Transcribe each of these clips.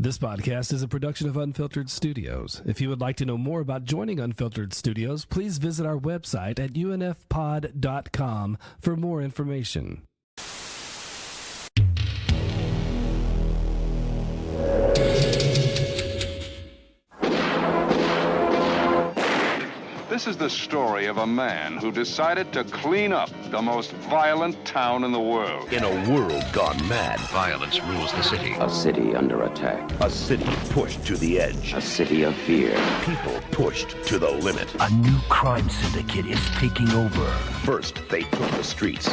This podcast is a production of Unfiltered Studios. If you would like to know more about joining Unfiltered Studios, please visit our website at unfpod.com for more information. This is the story of a man who decided to clean up the most violent town in the world. In a world gone mad, violence rules the city. A city under attack. A city pushed to the edge. A city of fear. People pushed to the limit. A new crime syndicate is taking over. First, they took the streets.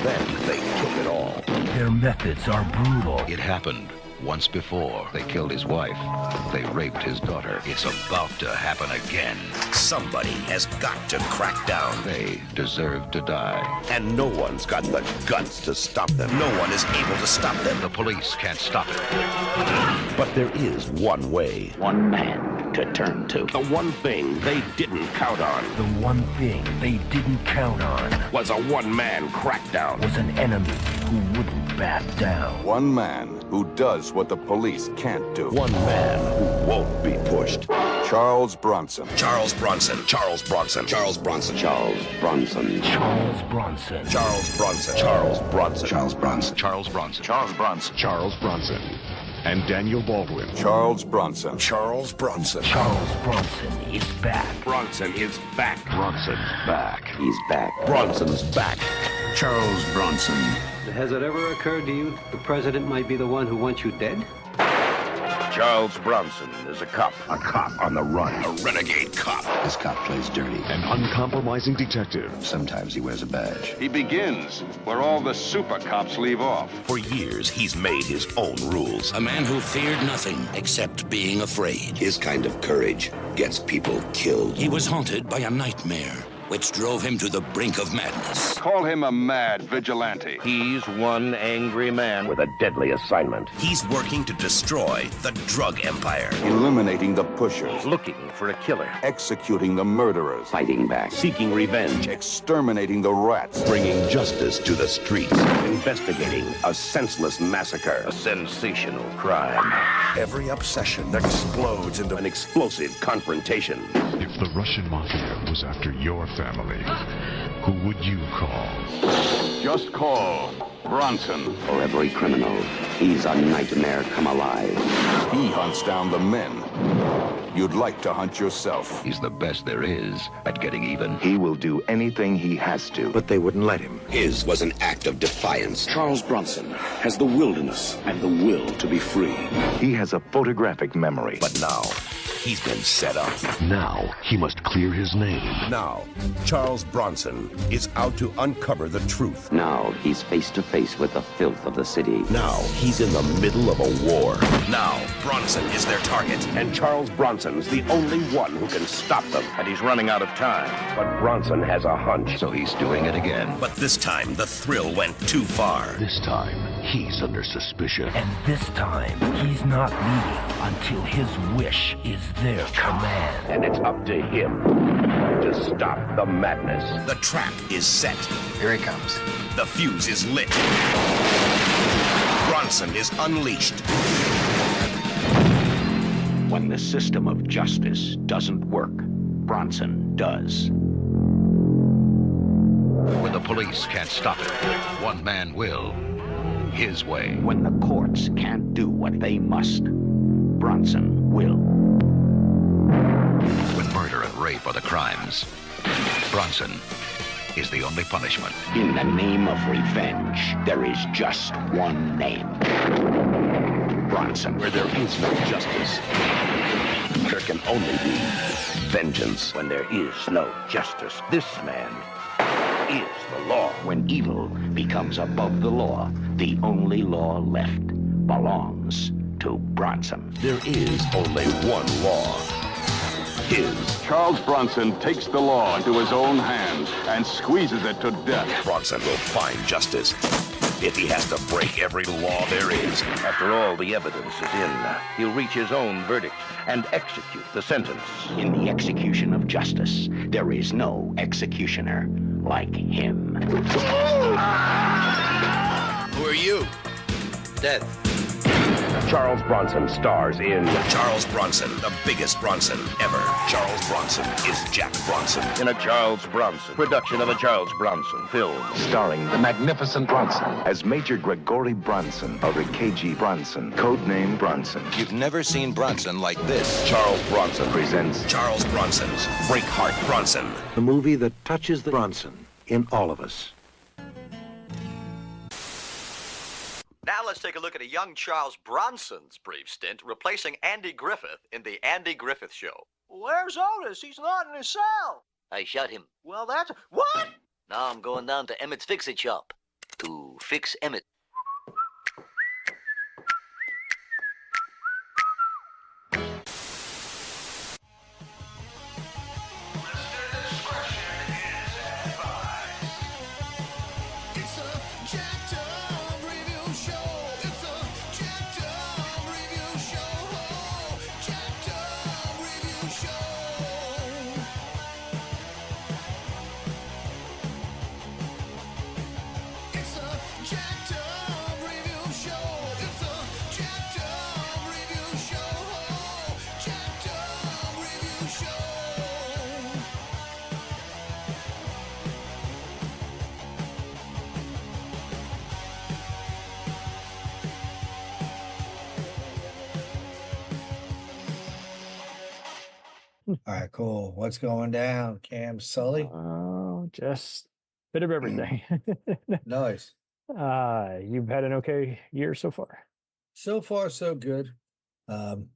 Then they took it all. Their methods are brutal. It happened once before. They killed his wife. They raped his daughter. It's about to happen again. Somebody has got to crack down. They deserve to die. And no one's got the guts to stop them. No one is able to stop them. The police can't stop it. But there is one way. One man to turn to. The one thing they didn't count on. The one thing they didn't count on Was a one-man crackdown. was an enemy who wouldn't back down. One man who does what the police can't do. One man who won't be pushed. Charles Bronson. Charles Bronson. Charles Bronson. Charles Bronson. Charles Bronson. Charles Bronson. Charles Bronson. Charles Bronson. Charles Bronson. Charles Bronson. Charles Bronson. Charles Bronson and Daniel Baldwin. Charles Bronson. Charles Bronson. Charles Bronson is back. Bronson is back. Bronson's back. He's back. Bronson's back. Charles Bronson. Has it ever occurred to you the president might be the one who wants you dead? Charles Bronson is a cop. A cop on the run. A renegade cop. This cop plays dirty. An uncompromising detective. Sometimes he wears a badge. He begins where all the super cops leave off. For years, he's made his own rules. A man who feared nothing except being afraid. His kind of courage gets people killed. He was haunted by a nightmare, which drove him to the brink of madness. Call him a mad vigilante. He's one angry man with a deadly assignment. He's working to destroy the drug empire. Eliminating the pushers. Looking for a killer. Executing the murderers. Fighting back. Seeking revenge. Exterminating the rats. Bringing justice to the streets. Investigating a senseless massacre. A sensational crime. Every obsession explodes into an explosive confrontation. If the Russian Mafia was after your family, who would you call? Just call Bronson. For every criminal, he's a nightmare come alive. He hunts down the men you'd like to hunt yourself. He's the best there is at getting even. He will do anything he has to. But they wouldn't let him. His was an act of defiance. Charles Bronson has the wilderness and the will to be free. He has a photographic memory. But now, he's been set up. Now he must clear his name. Now, Charles Bronson is out to uncover the truth. Now he's face to face with the filth of the city. Now, he's in the middle of a war. Now, Bronson is their target. And Charles Bronson's the only one who can stop them. And he's running out of time. But Bronson has a hunch. So he's doing it again. But this time, the thrill went too far. This time, he's under suspicion. And this time, he's not leaving until his wish is their command. And it's up to him to stop the madness. The trap is set. Here he comes. The fuse is lit. Bronson is unleashed. When the system of justice doesn't work, Bronson does. When the police can't stop it, one man will. His way. When the courts can't do what they must, Bronson will. When murder and rape are the crimes, Bronson is the only punishment. In the name of revenge, there is just one name. Bronson. Where there is no justice, there can only be vengeance. When there is no justice, this man is the law. When evil becomes above the law, the only law left belongs to Bronson. There is only one law. His. Charles Bronson takes the law into his own hands and squeezes it to death. Bronson will find justice if he has to break every law there is. After all the evidence is in, he'll reach his own verdict and execute the sentence. In the execution of justice, there is no executioner like him. Who are you? Dead. Charles Bronson stars in Charles Bronson, the biggest Bronson ever. Charles Bronson is Jack Bronson. in a Charles Bronson production of a Charles Bronson film, starring the magnificent Bronson as Major Gregory Bronson of the KG Bronson, codename Bronson. You've never seen Bronson like this. Charles Bronson presents Charles Bronson's Breakheart Bronson. The movie that touches the Bronson in all of us. Now let's take a look at a young Charles Bronson's brief stint replacing Andy Griffith in The Andy Griffith Show. Where's Otis? He's not in his cell. I shot him. Well, that's... What? Now I'm going down to Emmett's Fix-It shop to fix Emmett. All right, cool. What's going down, Cam Sully? Oh, just a bit of everything. Nice. You've had an okay year so far. So far, so good. The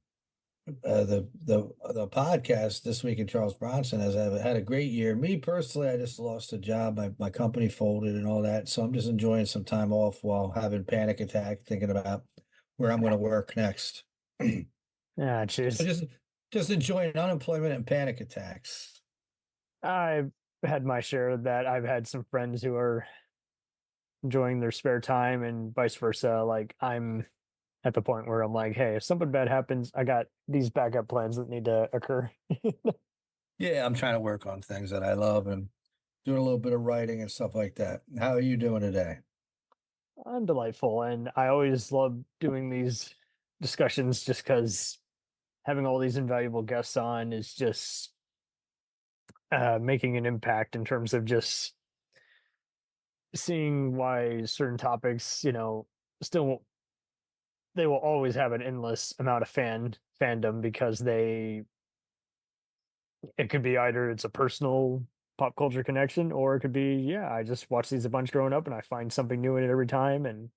podcast this week in Charles Bronson has had a great year. Me personally, I just lost a job. My company folded and all that, so I'm just enjoying some time off while having panic attack, thinking about where I'm going to work next. Yeah, cheers. Just enjoying unemployment and panic attacks. I've had my share of that. I've had some friends who are enjoying their spare time and vice versa. Like, I'm at the point where I'm like, hey, if something bad happens, I got these backup plans that need to occur. Yeah, I'm trying to work on things that I love and doing a little bit of writing and stuff like that. How are you doing today? I'm delightful, and I always love doing these discussions just because having all these invaluable guests on is just making an impact in terms of just seeing why certain topics, still they will always have an endless amount of fandom because it could be either it's a personal pop culture connection, or it could be, I just watch these a bunch growing up and I find something new in it every time. And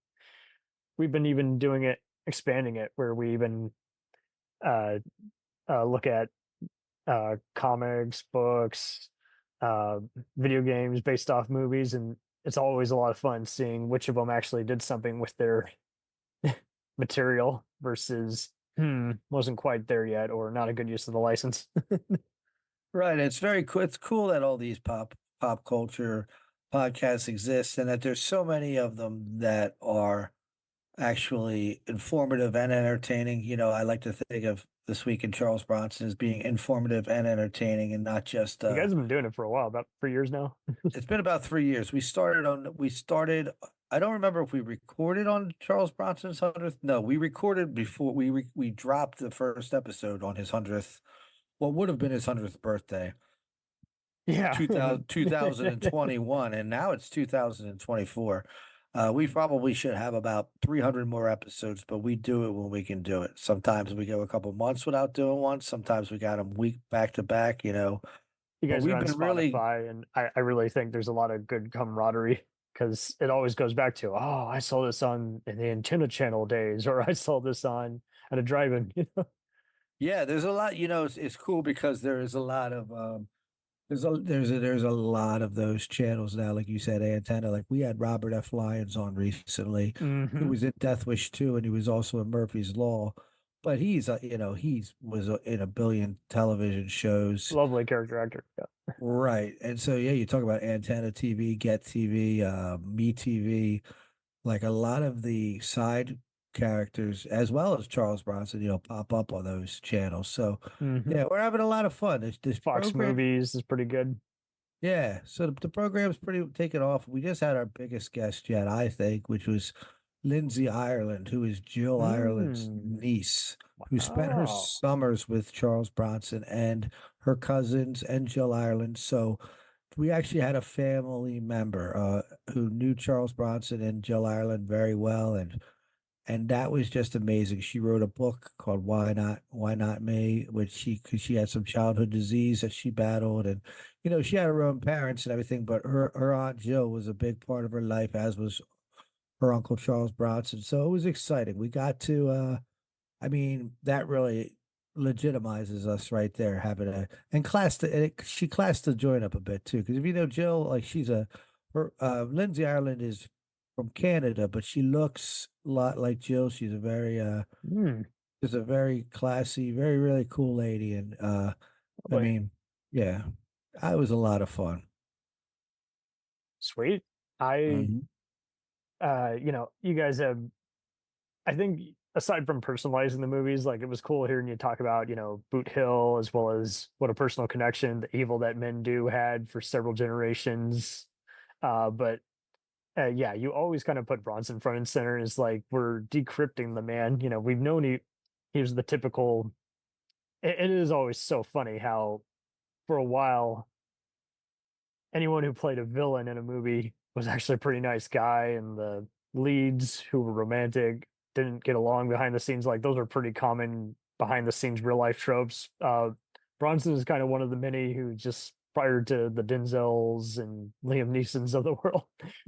we've been even doing it, expanding it, where we even look at comics, books, video games based off movies, and it's always a lot of fun seeing which of them actually did something with their material versus wasn't quite there yet, or not a good use of the license. Right. It's very cool. It's cool that all these pop culture podcasts exist, and that there's so many of them that are actually informative and entertaining. I like to think of This Week in Charles Bronson as being informative and entertaining, and not just you guys have been doing it for a while, about 3 years now. It's been about 3 years. We started I don't remember if we recorded on Charles Bronson's 100th. No, we recorded before we dropped the first episode on his 100th, what would have been his 100th birthday. Yeah. 2021, and now it's 2024. We probably should have about 300 more episodes, but we do it when we can do it. Sometimes we go a couple months without doing one. Sometimes we got them week back to back, You guys are on Spotify, and I really think there's a lot of good camaraderie, because it always goes back to, I saw this on in the Antenna Channel days, or I saw this on at a drive-in. Yeah, there's a lot. It's cool because there is a lot of there's a lot of those channels now, like you said, Antenna. Like, we had Robert F. Lyons on recently, who was in Death Wish 2, and he was also in Murphy's Law. But he's was in a billion television shows. Lovely character actor. Yeah. Right. And so, you talk about Antenna TV, Get TV, Me TV, like a lot of the side characters, as well as Charles Bronson, pop up on those channels. So, we're having a lot of fun. This Fox Movies is pretty good. Yeah. So the program's pretty taken off. We just had our biggest guest yet, I think, which was Lindsay Ireland, who is Jill Ireland's niece, who spent her Wow. summers with Charles Bronson and her cousins and Jill Ireland. So we actually had a family member who knew Charles Bronson and Jill Ireland very well, and that was just amazing. She wrote a book called Why Not Me, which because she had some childhood disease that she battled, and she had her own parents and everything, but her aunt Jill was a big part of her life, as was her uncle Charles Bronson. So it was exciting. We got to I mean, that really legitimizes us right there, having she classed the joint up a bit too. Because if you know Jill, like Lindsay Ireland is from Canada, but she looks a lot like Jill. She's a very she's a very classy, very really cool lady, and I mean, yeah, it was a lot of fun. Sweet. I you guys have, I think, aside from personalizing the movies, like, it was cool hearing you talk about, Boot Hill, as well as what a personal connection The Evil That Men Do had for several generations. But yeah, you always kind of put Bronson front and center. Is like, we're decrypting the man. We've known he was the typical. It is always so funny how, for a while, anyone who played a villain in a movie was actually a pretty nice guy, and the leads who were romantic didn't get along behind the scenes. Like, those are pretty common behind the scenes real life tropes. Bronson is kind of one of the many who, just prior to the Denzels and Liam Neesons of the world,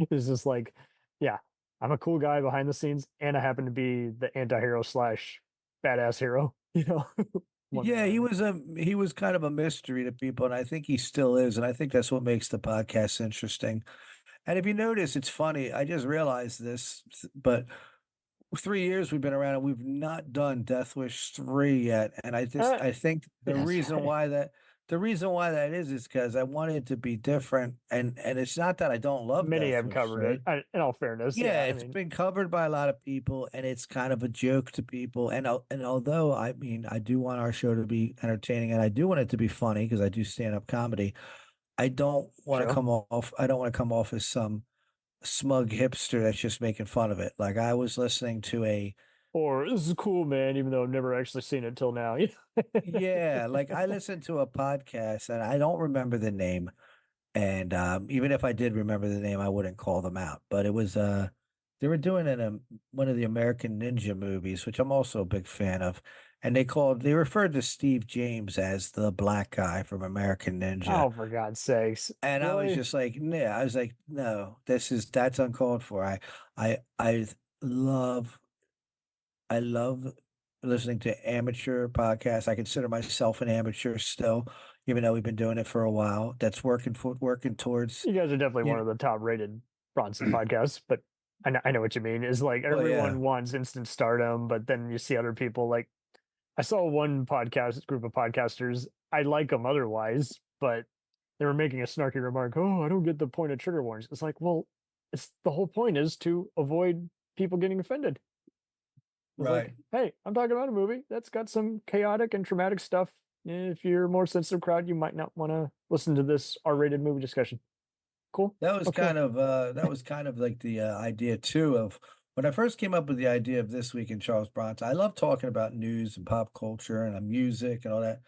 is just like, yeah, I'm a cool guy behind the scenes, and I happen to be the anti-hero slash badass hero. Yeah, he was kind of a mystery to people, and I think he still is, and I think that's what makes the podcast interesting. And if you notice, it's funny. I just realized this, but 3 years we've been around and we've not done Death Wish 3 yet. And I think the reason why that is because I wanted it to be different. And it's not that I don't love Many Death have Wish covered 3. it. In all fairness, Yeah, it's been covered by a lot of people, and it's kind of a joke to people. And although I mean, I do want our show to be entertaining, and I do want it to be funny because I do stand up comedy. I don't want to come off. I don't want to come off as some smug hipster that's just making fun of it. Like, I was listening to or this is cool, man, even though I've never actually seen it till now. yeah, like I listened to a podcast and I don't remember the name. And even if I did remember the name, I wouldn't call them out. But it was they were doing it in one of the American Ninja movies, which I'm also a big fan of. And they referred to Steve James as the black guy from American Ninja. Oh, for God's sakes. And really? I was just like, yeah, I was like, no, that's uncalled for. I love listening to amateur podcasts. I consider myself an amateur still, even though we've been doing it for a while. That's working towards. You guys are definitely one of the top rated Bronson podcasts, but I know what you mean. Is like, everyone wants instant stardom, but then you see other people. Like, I saw one group of podcasters. I like them otherwise, but they were making a snarky remark. Oh, I don't get the point of trigger warnings. It's like, well, the whole point is to avoid people getting offended. It's right. Like, hey, I'm talking about a movie that's got some chaotic and traumatic stuff. If you're a more sensitive crowd, you might not want to listen to this R-rated movie discussion. Cool. That was kind of like the idea too of when I first came up with the idea of This Week in Charles Bronson. I love talking about news and pop culture and music and all that.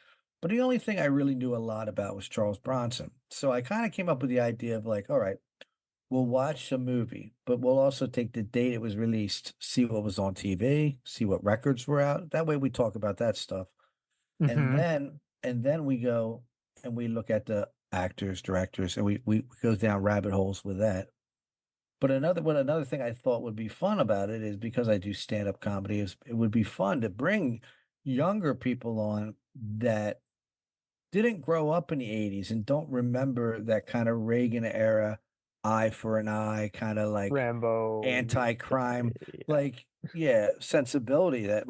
But the only thing I really knew a lot about was Charles Bronson. So I kind of came up with the idea of like, all right, we'll watch a movie, but we'll also take the date it was released, see what was on TV, see what records were out. That way we talk about that stuff. Mm-hmm. And then we go and we look at the actors, directors, and we go down rabbit holes with that. But another thing I thought would be fun about it is because I do stand-up comedy, it would be fun to bring younger people on that didn't grow up in the 80s and don't remember that kind of Reagan era eye for an eye, kind of like Rambo, anti-crime, sensibility that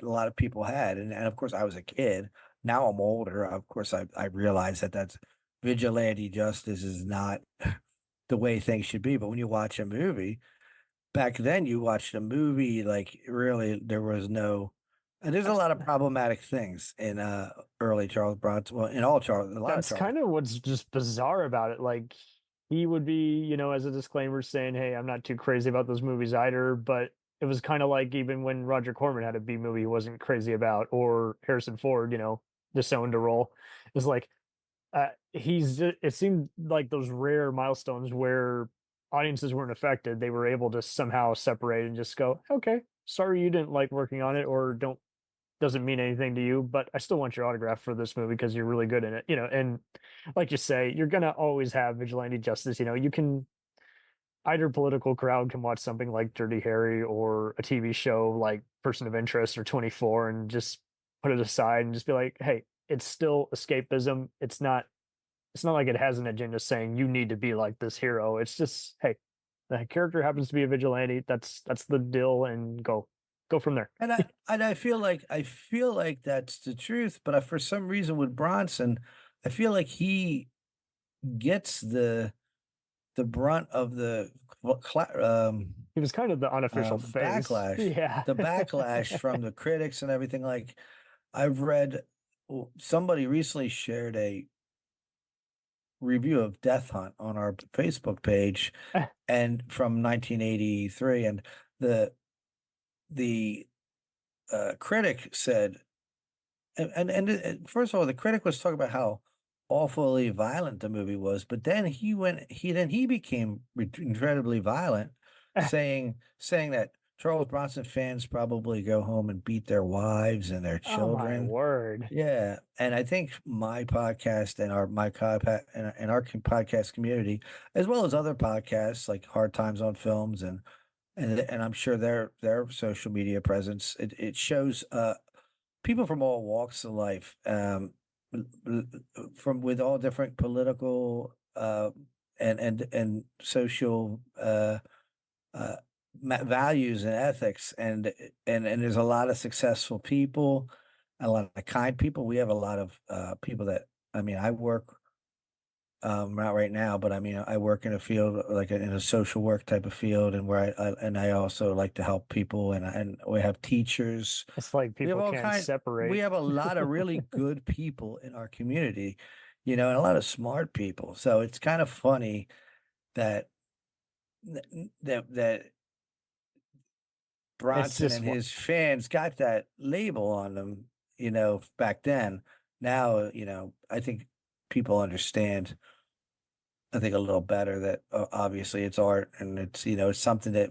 a lot of people had. And of course I was a kid. Now I'm older. Of course I realize that's vigilante justice is not the way things should be. But when you watch a movie, back then you watched a movie, like really there was no, and there's a lot of problematic things in early Charles Bronson. Well, in all Charles, That's kind of what's just bizarre about it. Like, he would be, as a disclaimer saying, "Hey, I'm not too crazy about those movies either." But it was kind of like even when Roger Corman had a B movie he wasn't crazy about, or Harrison Ford, disowned a role. It's like it seemed like those rare milestones where audiences weren't affected, they were able to somehow separate and just go, okay, sorry you didn't like working on it, or don't doesn't mean anything to you, but I still want your autograph for this movie because you're really good in it, and like you say, you're gonna always have vigilante justice. You can either political crowd can watch something like Dirty Harry or a TV show like Person of Interest or 24 and just put it aside and just be like, hey, it's still escapism. It's not like it has an agenda saying you need to be like this hero. It's just, hey, the character happens to be a vigilante. That's the deal, and go from there. And I feel like that's the truth. But for some reason with Bronson, I feel like he gets the brunt of the he was kind of the unofficial face. Backlash. Yeah, the backlash from the critics and everything. Like I've read, somebody recently shared a review of Death Hunt on our Facebook page, and from 1983, and the critic said, and first of all, the critic was talking about how awfully violent the movie was, but then he became incredibly violent, saying that Charles Bronson fans probably go home and beat their wives and their children. Oh, my word. Yeah, and I think my podcast and our podcast community, as well as other podcasts like Hard Times on Films, and I'm sure their social media presence, it shows people from all walks of life, from with all different political and social values and ethics, and there's a lot of successful people, a lot of kind people. We have a lot of people that, I work not right now, but I work in a field like in a social work type of field, and where I also like to help people, and we have teachers. It's like people can't separate. We have a lot of really good people in our community, and a lot of smart people. So it's kind of funny that Bronson and his fans got that label on them, back then. Now, I think people understand, I think, a little better that obviously it's art, and it's, it's something that,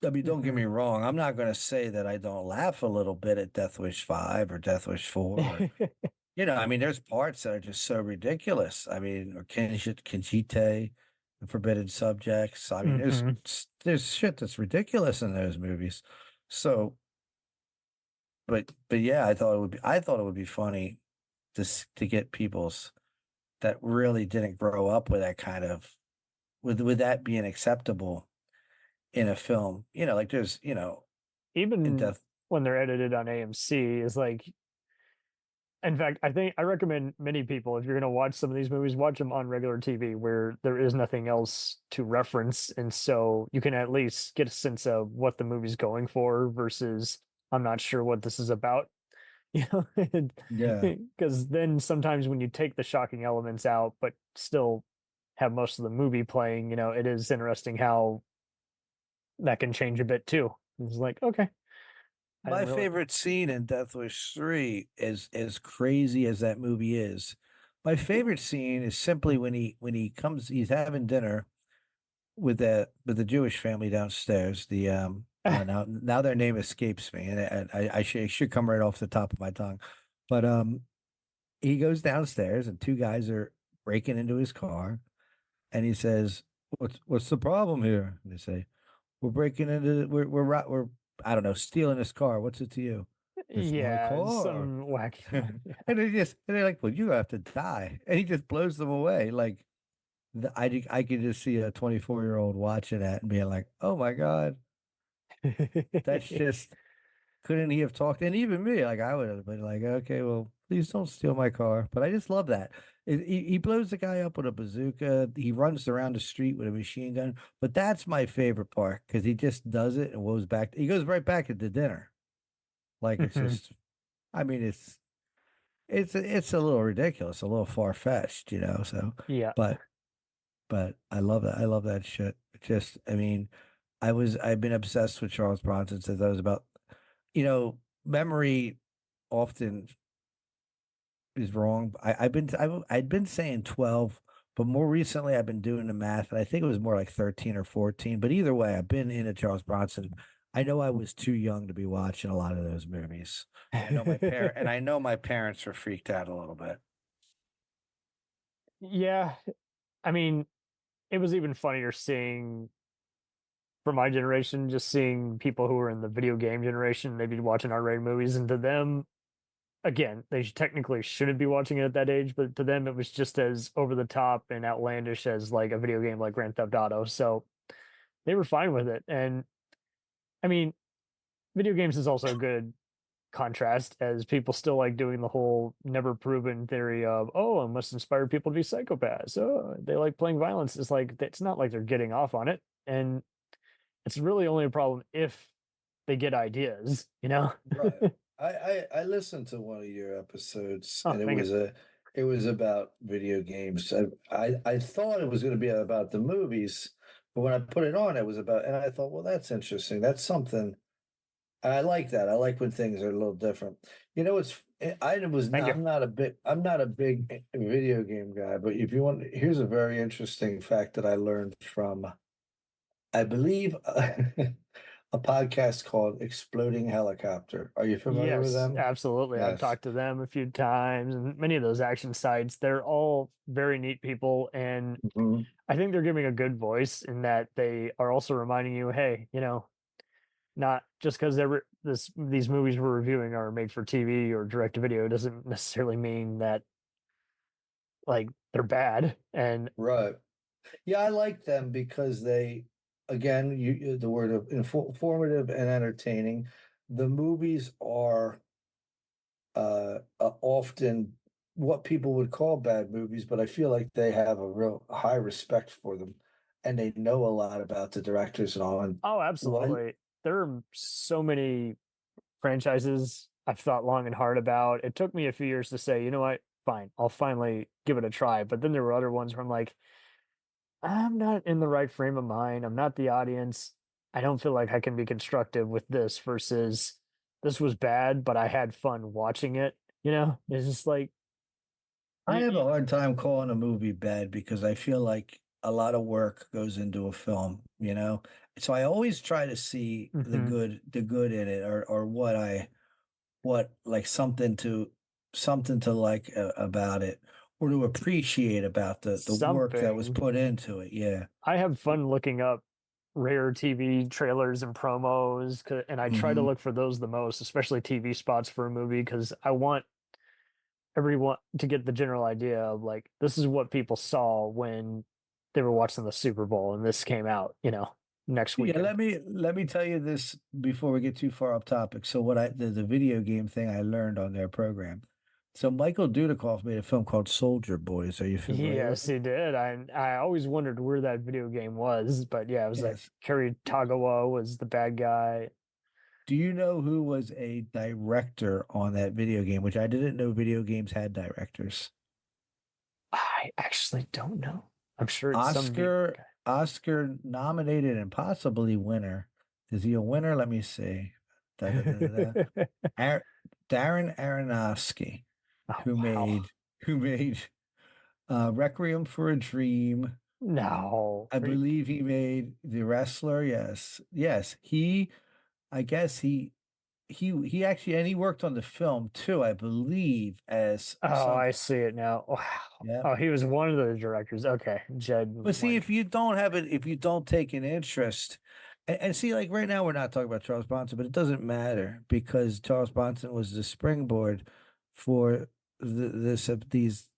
don't get me wrong. I'm not going to say that I don't laugh a little bit at Death Wish 5 or Death Wish 4. Or, there's parts that are just so ridiculous. Or Conchite, The Forbidden Subjects. There's shit that's ridiculous in those movies. So, but yeah, I thought it would be funny to get people's that really didn't grow up with that kind of, with that being acceptable in a film. Like there's, even when they're edited on AMC, is like, in fact, I recommend many people, if you're going to watch some of these movies, watch them on regular TV where there is nothing else to reference. And so you can at least get a sense of what the movie's going for versus, I'm not sure what this is about. Yeah. Because then sometimes when you take the shocking elements out, but still have most of the movie playing, it is interesting how that can change a bit too. It's like, okay. My favorite scene in Death Wish 3 is, as crazy as that movie is, my favorite scene is simply when he's having dinner with the Jewish family downstairs. Now their name escapes me, and I should come right off the top of my tongue. But he goes downstairs, and two guys are breaking into his car, and he says, "What's the problem here?" And they say, "We're breaking into we're I don't know, stealing his car. What's it to you?" "It's my car." Some wacky. And they're like, "Well, you have to die," and he just blows them away. Like, I could just see a 24-year-old watching that and being like, "Oh my God." That's just, couldn't he have talked? And even me, like, I would have been like, okay, well, please don't steal my car. But I just love that. He blows the guy up with a bazooka. He runs around the street with a machine gun. But that's my favorite part, because he just does it and he goes right back into dinner. Like, it's just, it's it's a little ridiculous, a little far fetched, you know. So, Yeah. but I love that. I love that shit. Just, I mean, I've been obsessed with Charles Bronson since I was about, you know, memory often is wrong. I'd been saying 12, but more recently I've been doing the math, and I think it was more like 13 or 14. But either way, I've been into Charles Bronson. I know I was too young to be watching a lot of those movies. I know my parents were freaked out a little bit. Yeah. I mean, it was even funnier seeing for my generation, just seeing people who were in the video game generation, they'd be watching R-rated movies, and to them, again, they technically shouldn't be watching it at that age, but to them, it was just as over the top and outlandish as like a video game like Grand Theft Auto. So they were fine with it. And I mean, video games is also a good contrast as people still like doing the whole never proven theory of, oh, it must inspire people to be psychopaths. Oh, they like playing violence. It's like, it's not like they're getting off on it. And it's really only a problem if they get ideas, you know? Right. I listened to one of your episodes, Oh, and thank you. it was about video games. I thought it was going to be about the movies, but when I put it on, it was about, and I thought, well, that's interesting. That's something. And I like that. I like when things are a little different. You know, I'm not a big video game guy, but if you want, here's a very interesting fact that I learned from, I believe, a podcast called Exploding Helicopter. Are you familiar with Yes, them? absolutely. I've Yes. talked to them a few times, and many of those action sites, they're all very neat people. And Mhm. I think they're giving a good voice in that they are also reminding you, hey, not just because these movies we're reviewing are made for TV or direct to video doesn't necessarily mean that like they're bad. And Right. Yeah, I like them because again, the word of informative and entertaining. The movies are often what people would call bad movies, but I feel like they have a real high respect for them, and they know a lot about the directors and all. And oh, well, absolutely. There are so many franchises I've thought long and hard about. It took me a few years to say, you know what, fine, I'll finally give it a try. But then there were other ones where I'm like, I'm not in the right frame of mind. I'm not the audience. I don't feel like I can be constructive with this versus this was bad, but I had fun watching it. It's just like, I have a hard time calling a movie bad because I feel like a lot of work goes into a film, you know? So I always try to see Mhm. the good in it, or what like something to like about it, or to appreciate about the work that was Something. put into it. Yeah. I have fun looking up rare TV trailers and promos, and I try to Mhm. look for those the most, especially TV spots for a movie, because I want everyone to get the general idea of like this is what people saw when they were watching the Super Bowl and this came out, next Yeah, weekend. let me tell you this before we get too far off topic. So the video game thing I learned on their program. So Michael Dudikoff made a film called Soldier Boys. Are you familiar with Yes, it? he did. I always wondered where that video game was, but yeah, it was like Yes. Kerry Tagawa was the bad guy. Do you know who was a director on that video game, which I didn't know video games had directors? I actually don't know. I'm sure it's some big guy. Oscar nominated and possibly winner. Is he a winner? Let me see. Da, da, da, da, da. Darren Aronofsky, Oh, who wow. made Requiem for a Dream. No. I believe he made The Wrestler. Yes. Yes. I guess he actually, and he worked on the film too, I believe, as Oh, some. I see it now. Wow. Yeah. Oh, he was one of the directors. Okay. Jed. But see, if you don't have it, if you don't take an interest, and see, like right now, we're not talking about Charles Bronson, but it doesn't matter because Charles Bronson was the springboard for these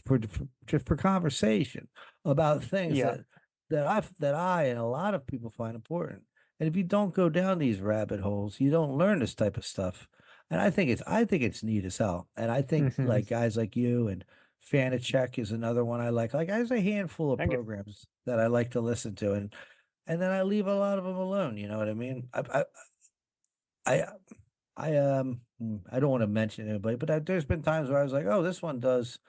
for just for conversation about things Yeah. that I and a lot of people find important. And if you don't go down these rabbit holes, you don't learn this type of stuff. And I think it's neat as hell. And I think Mhm. like guys like you and Fanachek is another one I like. Like there's a handful of Thank you. programs that I like to listen to, and then I leave a lot of them alone. You know what I mean? I I don't want to mention anybody, but there's been times where I was like, oh, this one does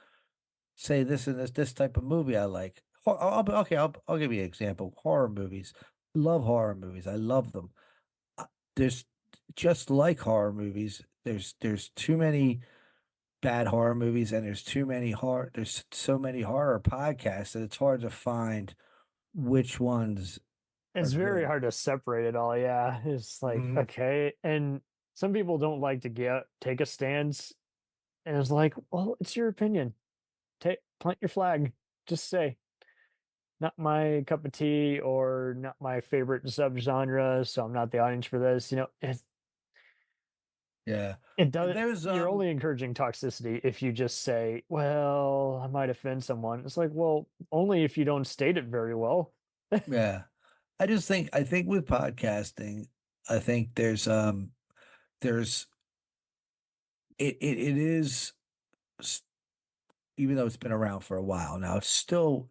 say this and this type of movie I like. Okay, I'll give you an example. Horror movies. Love horror movies. I love them. There's just like horror movies. There's too many bad horror movies, and there's so many horror podcasts that it's hard to find which ones are It's very good. hard to separate it all. Yeah, it's like Mhm. okay, and some people don't like to take a stance, and it's like, well, it's your opinion. Plant your flag. Just say, not my cup of tea or not my favorite subgenre, so I'm not the audience for this. Yeah. It does. There's You're only encouraging toxicity if you just say, "Well, I might offend someone." It's like, well, only if you don't state it very well. yeah. I think with podcasting, I think there's it is s- even though it's been around for a while now, it's still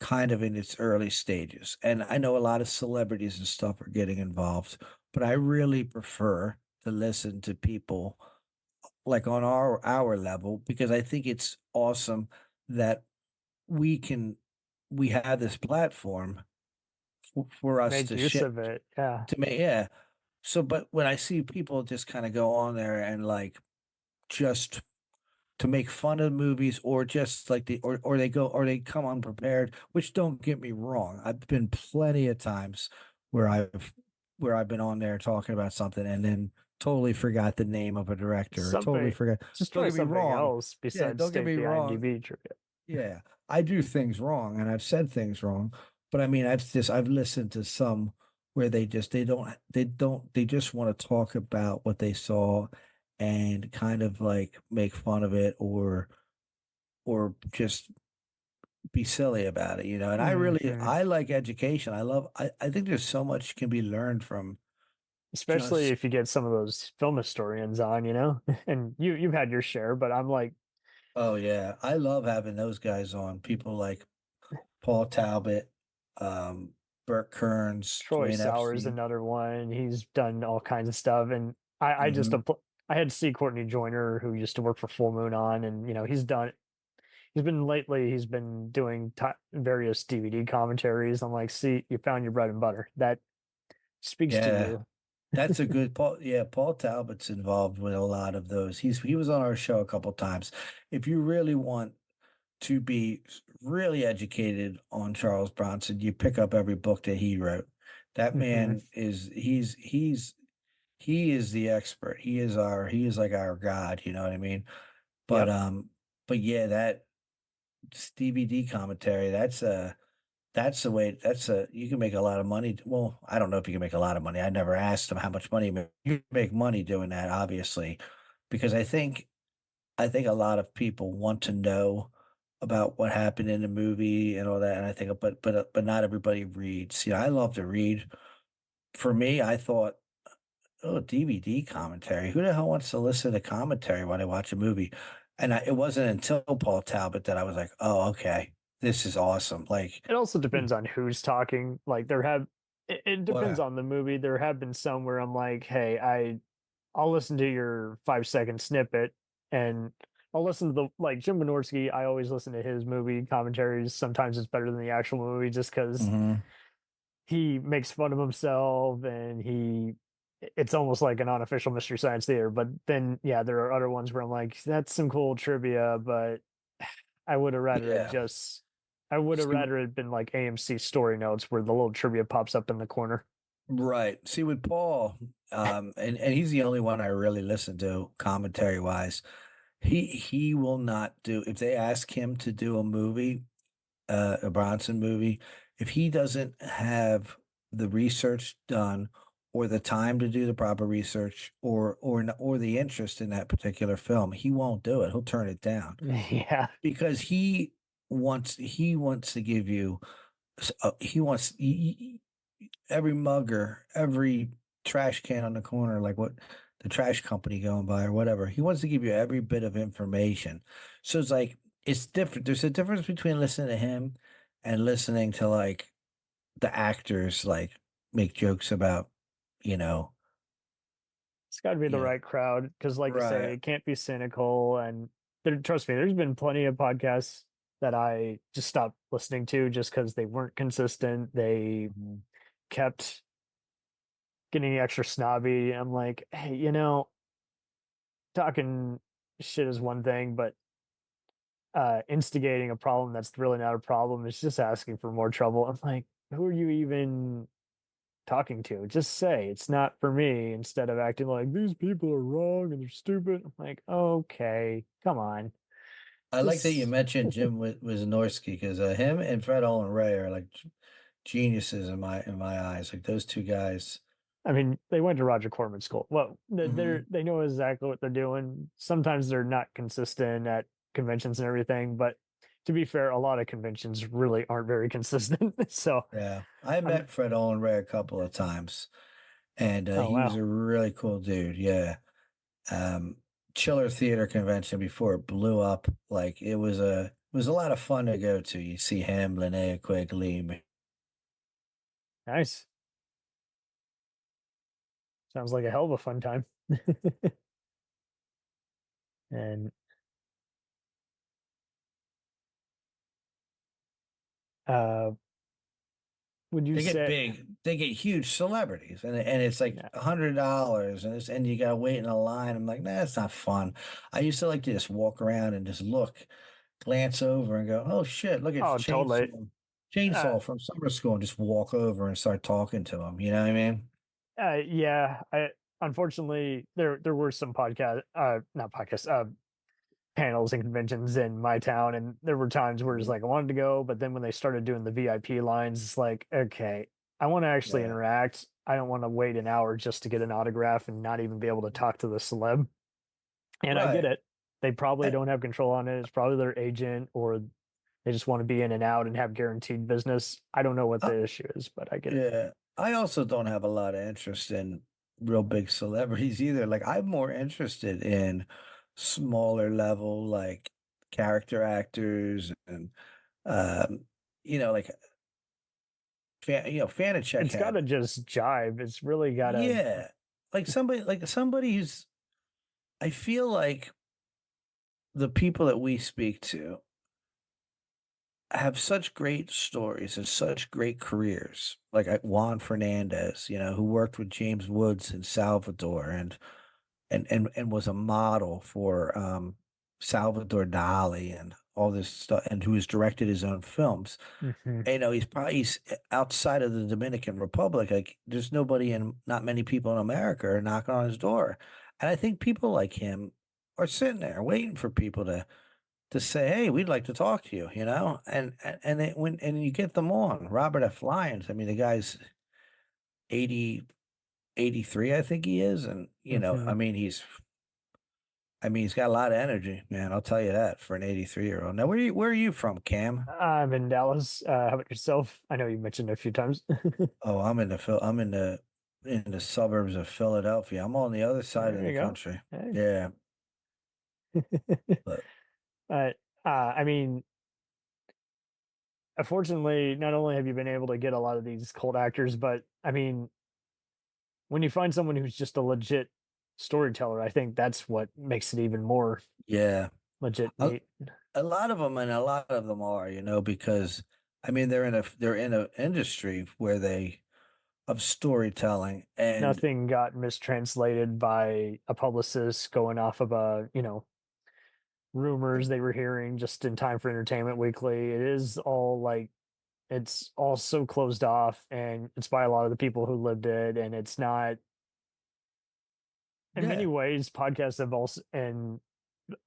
kind of in its early stages. And I know a lot of celebrities and stuff are getting involved, but I really prefer to listen to people like on our level because I think it's awesome that we can we have this platform for us Make to use ship of it. Yeah. to me. Yeah. So, but when I see people just kind of go on there and like just to make fun of movies or just like or they go or they come unprepared, which don't get me wrong. I've been plenty of times where I've been on there talking about something and then totally forgot the name of a director or totally Something. forgot. Just Don't try get me something wrong. else Yeah, besides don't get state me the wrong. IMDb trivia. Yeah, I do things wrong and I've said things wrong, but I mean, I've listened to some where they just want to talk about what they saw and kind of like make fun of it or just be silly about it, you know. And Mhm. I like education. I think there's so much can be learned from Especially just if you get some of those film historians on, and you've had your share, but I'm like, oh yeah, I love having those guys on. People like Paul Talbot, um, Burt Kearns, Troy Dwayne Sauer's Epstein. another one. He's done all kinds of stuff, and I just Mhm. I had C. Courtney Joyner, who used to work for Full Moon on, and he's been doing various DVD commentaries. I'm like, see, you found your bread and butter. That speaks to Yeah, you. that's a good Paul. Yeah, Paul Talbot's involved with a lot of those. He was on our show a couple times. If you really want to be really educated on Charles Bronson, you pick up every book that he wrote. That Mhm. man is he is the expert. He is like our god, you know what I mean? But Yep. but yeah, that DVD commentary, that's the way that's a you can make a lot of money. Well, I don't know if you can make a lot of money. I never asked him how much money you make money doing that, obviously, because I think a lot of people want to know about what happened in the movie and all that. And I think, but not everybody reads. You know, I love to read. For me, I thought, oh, DVD commentary. Who the hell wants to listen to commentary when they watch a movie? And it wasn't until Paul Talbot that I was like, oh, okay, this is awesome. Like, It also depends on who's talking. Like it depends well, on the movie. There have been some where I'm like, hey, I'll listen to your 5 second snippet and I'll listen to the like Jim Wynorski. I always listen to his movie commentaries. Sometimes it's better than the actual movie just because mhm. he makes fun of himself and it's almost like an unofficial Mystery Science Theater. But then yeah, there are other ones where I'm like, that's some cool trivia, but I would have rather it Yeah. just I would have See, rather it been like AMC story notes where the little trivia pops up in the corner. right. See, with Paul, and he's the only one I really listen to commentary wise. He will not do if they ask him to do a movie, a Bronson movie, if he doesn't have the research done or the time to do the proper research or the interest in that particular film, he won't do it. He'll turn it down Yeah. because he wants to give you he wants every mugger, every trash can on the corner, like what the trash company going by or whatever. He wants to give you every bit of information. So it's like it's different. There's a difference between listening to him and listening to like the actors like make jokes about, you know, It's got to be the Yeah. right crowd because, like you say, Right. it can't be cynical. And trust me, there's been plenty of podcasts that I just stopped listening to just because they weren't consistent. They kept getting extra snobby. I'm like, hey, talking shit is one thing, but instigating a problem that's really not a problem is just asking for more trouble. I'm like, who are you even talking to? Just say it's not for me instead of acting like these people are wrong and they're stupid. I'm like, okay, come on. I like that you Just mentioned Jim Wynorski because him and Fred Olin Ray are like geniuses in my eyes. Like those two guys. I mean, they went to Roger Corman school. Well, Mhm. they know exactly what they're doing. Sometimes they're not consistent at conventions and everything, but to be fair, a lot of conventions really aren't very consistent. So, Yeah, I I'm met Fred Olin Ray a couple of times, and oh he was wow, a really cool dude. Yeah, um, Chiller Theater Convention before it blew up. Like it was a lot of fun to go to. You see him, Linnea Quigley. nice. Sounds like a hell of a fun time. And uh, would you They get say, big. They get huge celebrities, and it's like yeah, $100, and you gotta wait in a line. I'm like, nah, it's not fun. I used to like to just walk around and just look, glance over, and go, oh shit, look at oh, totally. Uh, Chainsaw from summer school, and just walk over and start talking to him. You know what I mean? yeah, I unfortunately there were some podcast, not podcasts, panels and conventions in my town, and there were times where it's Mhm. like I wanted to go, but then when they started doing the VIP lines, it's like, okay, I want to actually Yeah. interact. I don't want to wait an hour just to get an autograph and not even be able to talk to the celeb. And I get Right. it. They probably I, don't have control on it. It's probably their agent or they just want to be in and out and have guaranteed business. I don't know what I, the issue is, but I get it. yeah. I also don't have a lot of interest in real big celebrities either. Like I'm more interested in smaller level, like character actors and um, like Fanachek It's got had. to just jive. It's really got to. Yeah. Like somebody who's I feel like the people that we speak to have such great stories and such great careers. Like Juan Fernandez, who worked with James Woods in Salvador and was a model for Salvador Dali and all this stuff, and who has directed his own films. Mhm. He's outside of the Dominican Republic. Like there's nobody and not many people in America are knocking on his door. And I think people like him are sitting there waiting for people to say, "Hey, we'd like to talk to you," and you get them on. Robert F. Lyons, I mean, the guy's 80, 83, I think he is, and Mhm. he's got a lot of energy, man. I'll tell you that for an 83-year-old. Now, where are you from, Cam? I'm in Dallas. How about yourself? I know you mentioned it a few times. Oh, I'm in the suburbs of Philadelphia. I'm on the other side of There the you go. country. Hey. Yeah, but But I mean, unfortunately, not only have you been able to get a lot of these cult actors, but I mean, when you find someone who's just a legit storyteller, I think that's what makes it even more yeah, legit a, neat. a lot of them, and a lot of them are, because I mean they're in a industry where they of storytelling, and Nothing got mistranslated by a publicist going off of rumors they were hearing just in time for Entertainment Weekly. It is all like it's all so closed off and it's by a lot of the people who lived it and it's not in yeah, many ways podcasts have also and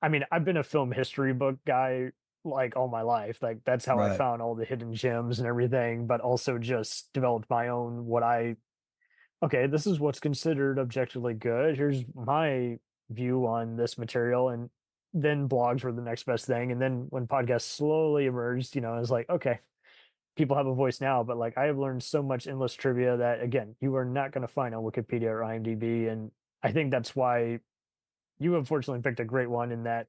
I mean I've been a film history book guy like all my life. Like that's how I right, found all the hidden gems and everything, but also just developed my own what I okay, this is what's considered objectively good. Here's my view on this material. And then blogs were the next best thing. And then when podcasts slowly emerged, it's like, okay, people have a voice now, but like I have learned so much endless trivia that again, you are not going to find on Wikipedia or IMDb. And I think that's why you unfortunately picked a great one in that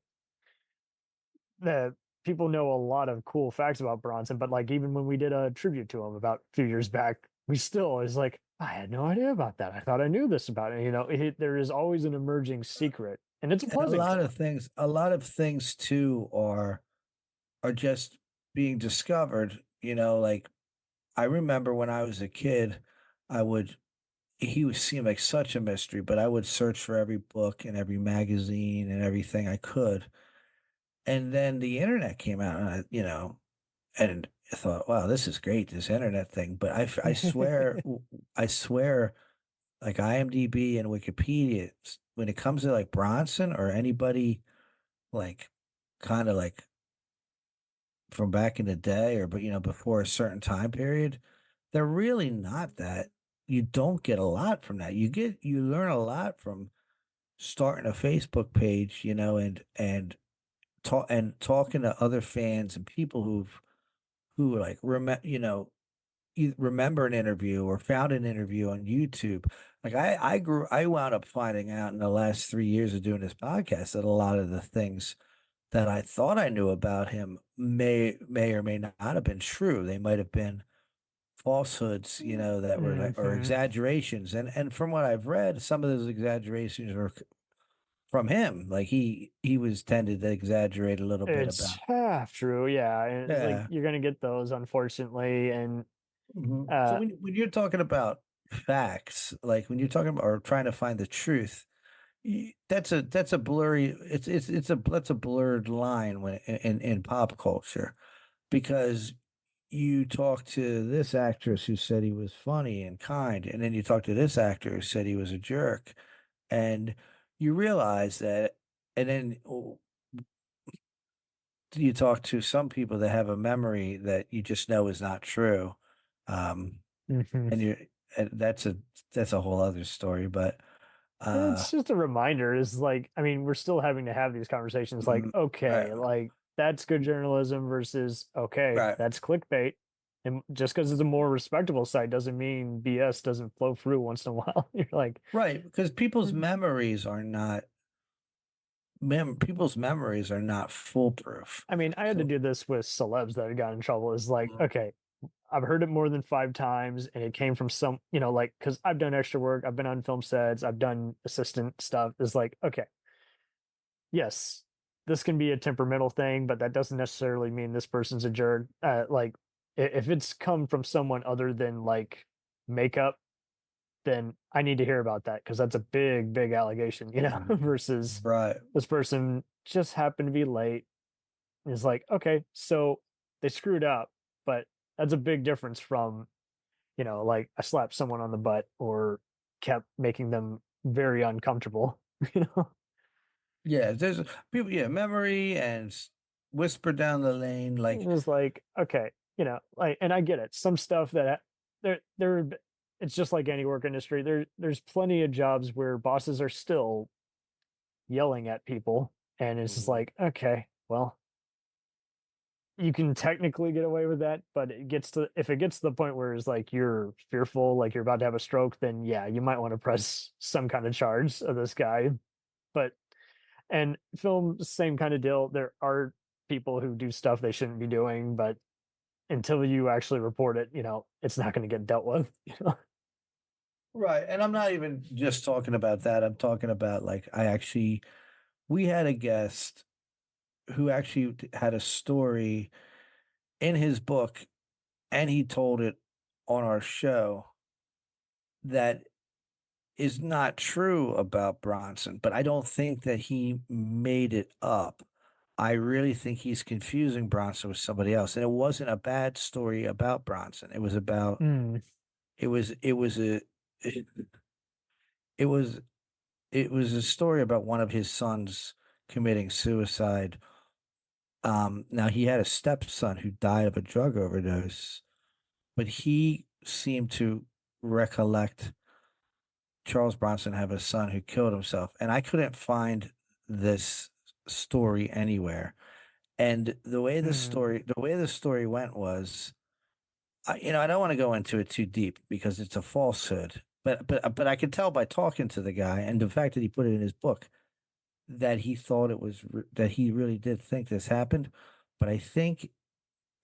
the people know a lot of cool facts about Bronson, but like even when we did a tribute to him about a few years back, we still is like, I had no idea about that. I thought I knew this about it. There is always an emerging secret, and it's a And pleasant kind. a lot of things too are just being discovered. Like I remember when I was a kid, I would he would seem like such a mystery, but I would search for every book and every magazine and everything I could. And then the internet came out, and and I thought, wow, this is great, this internet thing. But I swear, I swear, like IMDb and Wikipedia, when it comes to like Bronson or anybody like kind of like from back in the day or but before a certain time period, they're really not that. You don't get a lot from that. You learn a lot from starting a Facebook page, and talking to other fans and people who like remember an interview or found an interview on YouTube. Like I wound up finding out in the last 3 years of doing this podcast that a lot of the things that I thought I knew about him may or may not have been true. They might have been falsehoods, that were like or Mhm. exaggerations. And from what I've read, some of those exaggerations were from him. Like he was tended to exaggerate a little bit It's about. half true, yeah, and it's like Yeah. you're gonna get those, unfortunately, and So uh, when you're talking about facts, like when you're talking about or trying to find the truth, that's a blurry. That's a blurred line when in pop culture, because you talk to this actress who said he was funny and kind, and then you talk to this actor who said he was a jerk, and you realize that, and then you talk to some people that have a memory that you just know is not true. Um, mhm. and that's a whole other story, but uh It's just a reminder. Is like, I mean, we're still having to have these conversations. Like, right, okay, like that's good journalism versus okay, right, that's clickbait. And just because it's a more respectable site doesn't mean BS doesn't flow through once in a while. You're like, right, because people's memories are not foolproof. I mean, I had to So do this with celebs that had gotten in trouble. Is like, Mhm. okay, I've heard it more than 5 times, and it came from some, like, because I've done extra work, I've been on film sets, I've done assistant stuff. Is like, okay, yes, this can be a temperamental thing, but that doesn't necessarily mean this person's a jerk. Like, if it's come from someone other than like makeup, then I need to hear about that because that's a big, big allegation, versus right. this person just happened to be late. Is like, okay, so they screwed up, but that's a big difference from, like I slapped someone on the butt or kept making them very uncomfortable, you know? Yeah, there's people, yeah, memory and whisper down the lane, It like was like, okay, like, and I get it. Some stuff that it's just like any work industry. There's plenty of jobs where bosses are still yelling at people, and it's just Mhm. like, okay, well, you can technically get away with that, but if it gets to the point where it's like you're fearful, like you're about to have a stroke, then yeah, you might want to press some kind of charge of this guy. But and film, same kind of deal. There are people who do stuff they shouldn't be doing, but until you actually report it, it's not going to get dealt with. right. And I'm not even just talking about that. I'm talking about like we had a guest who actually had a story in his book, and he told it on our show that is not true about Bronson, but I don't think that he made it up. I really think he's confusing Bronson with somebody else. And it wasn't a bad story about Bronson. It was about Mm, it was a it, it was it was a story about one of his sons committing suicide. Now he had a stepson who died of a drug overdose, but he seemed to recollect Charles Bronson have a son who killed himself, and I couldn't find this story anywhere. And mm, the way the story went was, I don't want to go into it too deep because it's a falsehood. But I could tell by talking to the guy and the fact that he put it in his book that he thought that he really did think this happened. But I think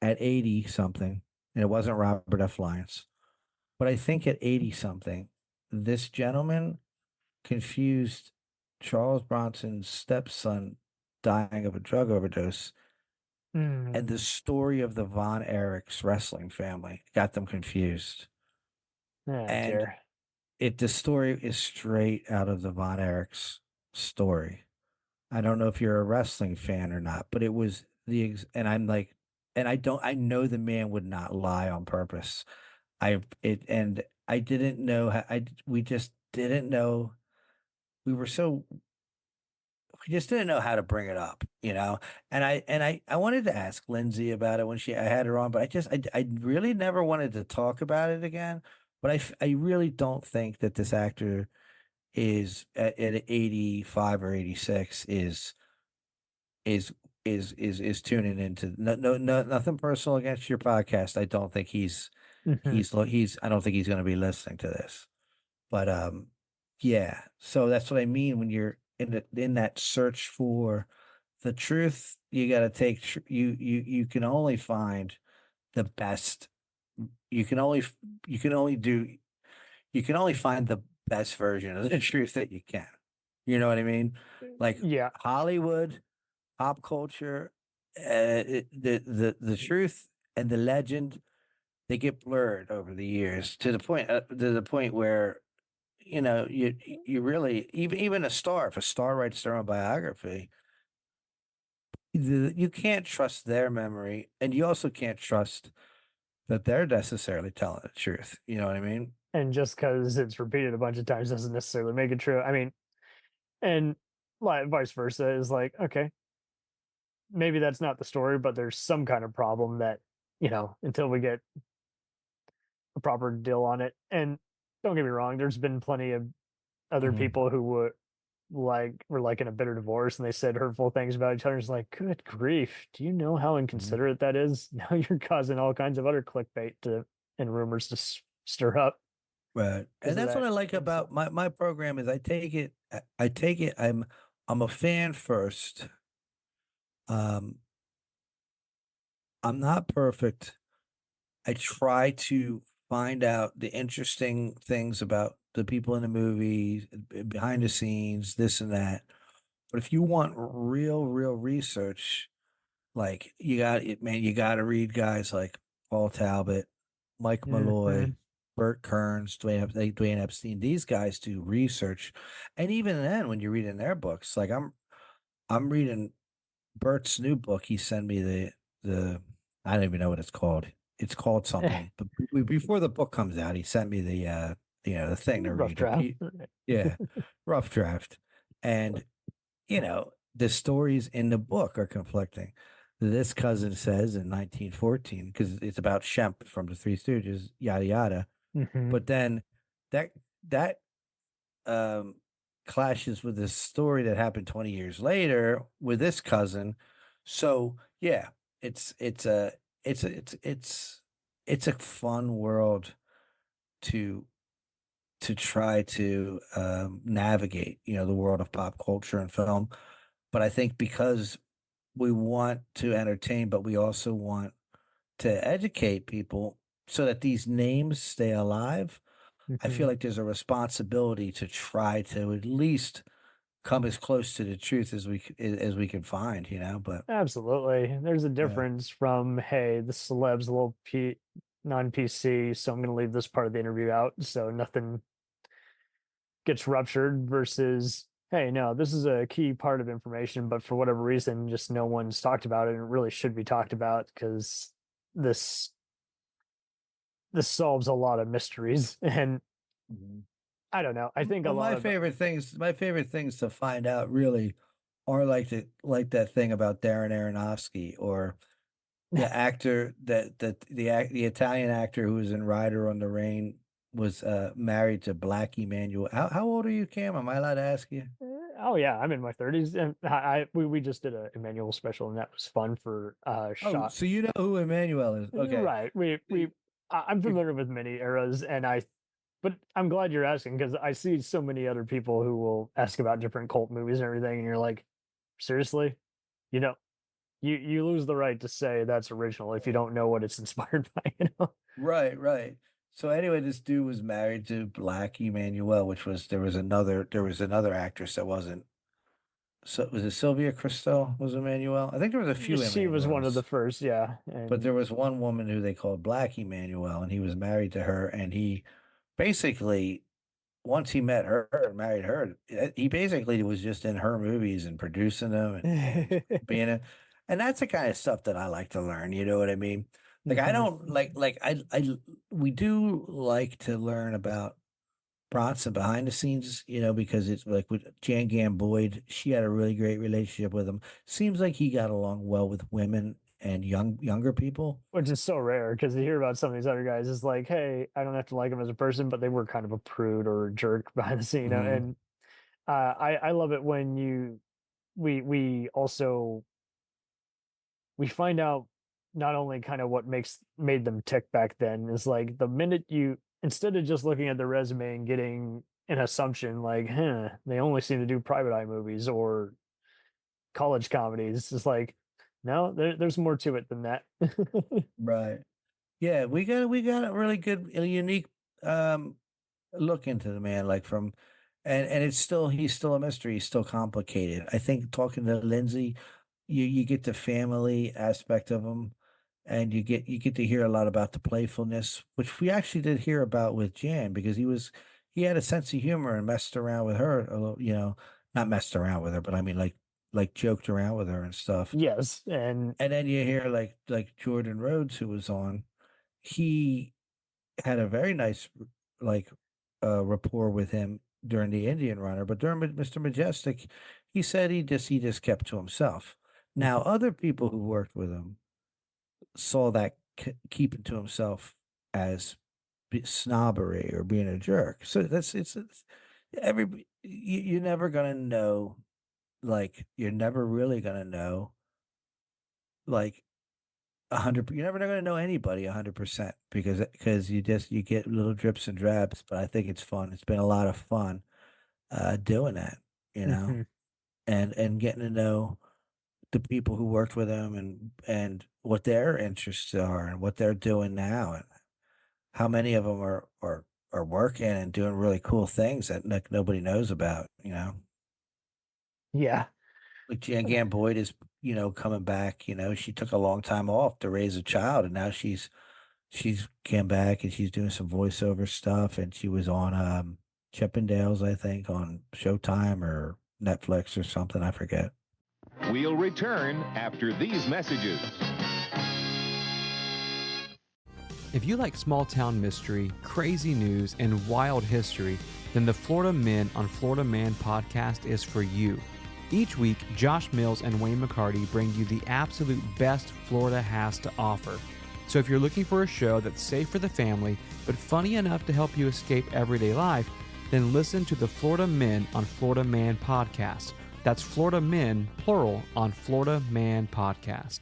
at 80 something, and it wasn't Robert F. Lyons. But I think at 80 something, this gentleman confused Charles Bronson's stepson dying of a drug overdose and the story of the Von Erichs wrestling family got them confused. And Dear. the story is straight out of the Von Erichs story. I don't know if you're a wrestling fan or not, but it was and I'm like, and I know the man would not lie on purpose. And I didn't know we just didn't know. We just didn't know how to bring it up, And I wanted to ask Lindsay about it when I had her on, but I really never wanted to talk about it again. But I really don't think that this actor is at 85 or 86 is tuning into no nothing personal against your podcast. I don't think he's I don't think he's going to be listening to this. But yeah. So that's what I mean when you're in that search for the truth. You got to take you can only find the best. You can only find the best version of the truth that you can. You know what I mean? Like Hollywood, pop culture, the truth and the legend, they get blurred over the years to the point where you really even a star, if a star writes their own biography, you can't trust their memory, and you also can't trust that they're necessarily telling the truth. You know what I mean? And just because it's repeated a bunch of times doesn't necessarily make it true. I mean, and like vice versa is like, okay, maybe that's not the story, but there's some kind of problem that, until we get a proper deal on it. And don't get me wrong, there's been plenty of other people who were like in a bitter divorce and they said hurtful things about each other. It's like, good grief, do you know how inconsiderate that is? Now you're causing all kinds of other clickbait and rumors to stir up. Right. And that's what I like about my program is I take it I'm a fan first. I'm not perfect. I try to find out the interesting things about the people in the movie, behind the scenes, this and that. But if you want real research, like you got to read guys like Paul Talbot, Mike Malloy, Burt Kearns, Dwayne Epstein. These guys do research, and even then, when you're reading their books, like I'm reading Burt's new book. He sent me the I don't even know what it's called. It's called something. But before the book comes out, he sent me the the thing to rough read. draft. Yeah, rough draft, and the stories in the book are conflicting. This cousin says in 1914, because it's about Shemp from the Three Stooges, yada yada. But then that clashes with this story that happened 20 years later with this cousin. So yeah, it's a fun world to try to navigate, the world of pop culture and film. But I think because we want to entertain, but we also want to educate people so that these names stay alive. I feel like there's a responsibility to try to at least come as close to the truth as we can find, but Absolutely. There's a difference from, hey, the celeb's a little non-PC, so I'm going to leave this part of the interview out so nothing gets ruptured versus, hey, no, this is a key part of information, but for whatever reason, just no one's talked about it and it really should be talked about because this solves a lot of mysteries. And I don't know. I think my favorite things to find out really are like that thing about Darren Aronofsky or the actor the Italian actor who was in Rider on the Rain was married to Black Emmanuel. How old are you, Cam? Am I allowed to ask you? Oh yeah, I'm in my 30s, and we just did a Emmanuel special, and that was fun for shot. So you know who Emmanuel is? Okay, right. I'm familiar with many eras, but I'm glad you're asking because I see so many other people who will ask about different cult movies and everything, and you're like, seriously, you lose the right to say that's original if you don't know what it's inspired by. Right. So anyway, this dude was married to Black Emmanuel, which was there was another actress that wasn't. So was it Sylvia Christel was Emmanuel? I think there was a few She was one of the Emmanuels, first, yeah. but there And was one woman who they called Black Emmanuel, and he was married to her, and he basically once he met her and married her, he basically was just in her movies and producing them and being in. And that's the kind of stuff that I like to learn. You know what I mean? Like I don't like I we do like to learn about Bronson behind the scenes, you know, because it's like with Jan Boyd, she had a really great relationship with him. Seems like he got along well with women and younger people. which is so rare because you hear about some of these other guys. It's like, hey, I don't have to like him as a person, but they were kind of a prude or a jerk behind the scene. Mhm. And I love it when we also we find out not only kind of what made them tick back then is like the minute you instead of just looking at the resume and getting an assumption like, they only seem to do private eye movies or college comedies. It's like, no, there's more to it than that. Right. Yeah, we got a really good, a unique look into the man, like from, and he's still a mystery. He's still complicated. I think talking to Lindsay, you get the family aspect of him, and you get to hear a lot about the playfulness, which we actually did hear about with Jan because he had a sense of humor and messed around with her a little, you know, not messed around with her, but I mean like joked around with her and stuff. Yes, and then you hear like Jordan Rhodes, who was on, he had a very nice like rapport with him during the Indian Runner, but during Mr. Majestic, he said he just kept to himself. Now, other people who worked with him saw that keeping to himself as snobbery or being a jerk. So it's every you're never gonna know, like you're never really gonna know, like 100. You're never going to know anybody 100% because you get little drips and drabs. But I think it's fun. It's been a lot of fun doing that, you know, and getting to know the people who worked with him and what their interests are and what they're doing now and how many of them are working and doing really cool things that nobody knows about, you know. yeah. Like Jan Boyd is, you know, coming back. You know, she took a long time off to raise a child, and now she's came back and she's doing some voiceover stuff. And she was on Chippendales, I think, on Showtime or Netflix or something. I forget. We'll return after these messages. If you like small town mystery, crazy news, and wild history, then the Florida Men on Florida Man podcast is for you. Each week, Josh Mills and Wayne McCarty bring you the absolute best Florida has to offer. So if you're looking for a show that's safe for the family, but funny enough to help you escape everyday life, then listen to the Florida Men on Florida Man podcast. That's Florida Men, plural, on Florida Man podcast.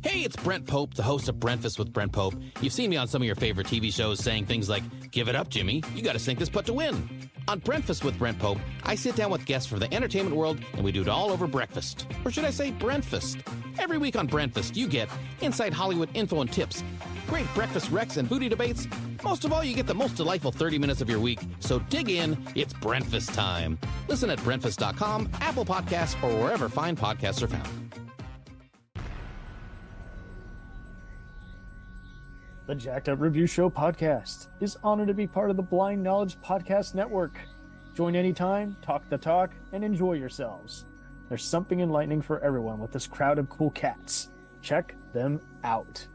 Hey, it's Brent Pope, the host of Breakfast with Brent Pope. You've seen me on some of your favorite TV shows saying things like, "Give it up, Jimmy. You got to sink this putt to win." On Breakfast with Brent Pope, I sit down with guests from the entertainment world, and we do it all over breakfast. Or should I say Brentfast? Every week on Brentfast, you get inside Hollywood info and tips, great breakfast recs and booty debates. Most of all, you get the most delightful 30 minutes of your week. So dig in. It's Brentfast time. Listen at Brentfast.com, Apple Podcasts, or wherever fine podcasts are found. The Jacked Up Review Show podcast is honored to be part of the Blind Knowledge Podcast Network. Join anytime, talk the talk, and enjoy yourselves. There's something enlightening for everyone with this crowd of cool cats. Check them out.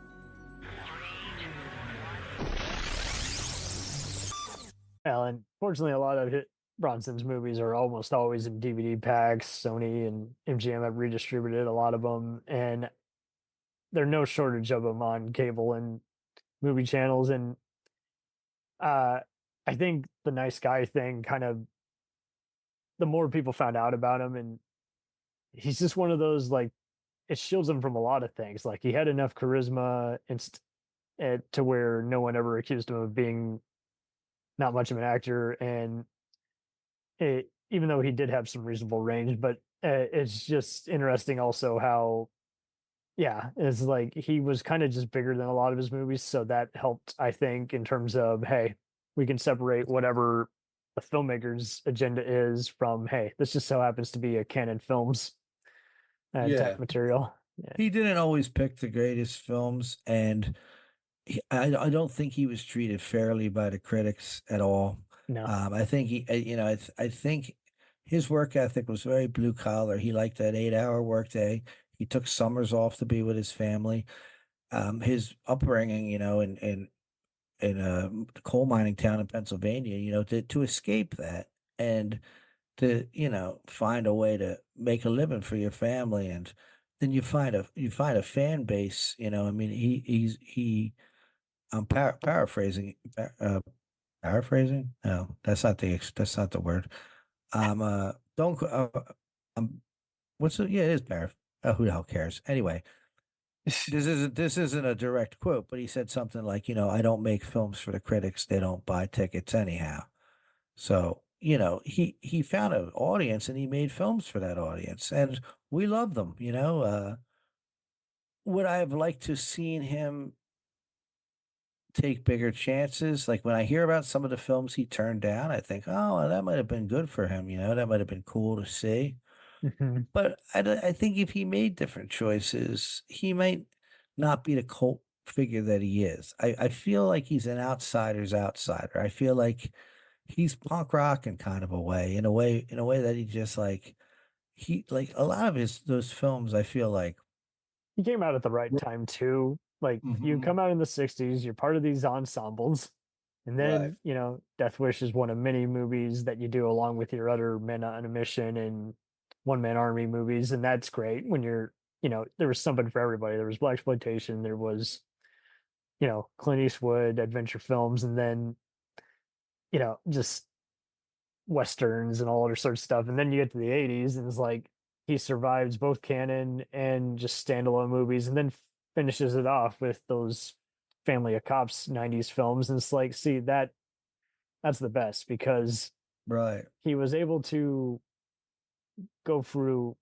Alan, fortunately, a lot of Bronson's movies are almost always in DVD packs. Sony and MGM have redistributed a lot of them, and there's no shortage of them on cable and movie channels. And I think the nice guy thing kind of, the more people found out about him, and he's just one of those, like, it shields him from a lot of things. Like, he had enough charisma to where no one ever accused him of being not much of an actor. And even though he did have some reasonable range, but it's just interesting also how Yeah, it's like he was kind of just bigger than a lot of his movies, so that helped, I think, in terms of, hey, we can separate whatever the filmmaker's agenda is from, hey, this just so happens to be a Canon Films Yeah. type material. Yeah. He didn't always pick the greatest films, and I don't think he was treated fairly by the critics at all. No. I think I think his work ethic was very blue collar. He liked that 8-hour workday. He took summers off to be with his family. His upbringing, in a coal mining town in Pennsylvania, to escape that and to, find a way to make a living for your family, and then you find a fan base. I mean, I'm paraphrasing. Paraphrasing? No, that's not the word. Don't. What's it? Yeah, it is paraph. Who the hell cares? Anyway, this isn't a direct quote, but he said something like, I don't make films for the critics; they don't buy tickets anyhow. So, he found an audience and he made films for that audience, and we love them. Would I have liked to seen him take bigger chances? Like when I hear about some of the films he turned down, I think, oh, well, that might have been good for him. That might have been cool to see. Mhm. But I think if he made different choices, he might not be the cult figure that he is. I feel like he's an outsider's outsider. I feel like he's punk rock in kind of a way, in a way that he just like a lot of those films. I feel like He came out at the right time too. Like you Mhm. come out in the 60s, you're part of these ensembles. And Right. then, Death Wish is one of many movies that you do along with your other Men on a Mission and One Man Army movies. And that's great when there was something for everybody. There was black exploitation, there was, Clint Eastwood, adventure films, and then, just westerns and all other sort of stuff. And then you get to the 80s and it's like he survives both canon and just standalone movies and then finishes it off with those Family of Cops 90s films. And it's like, see, that's the best because Right. he was able to go through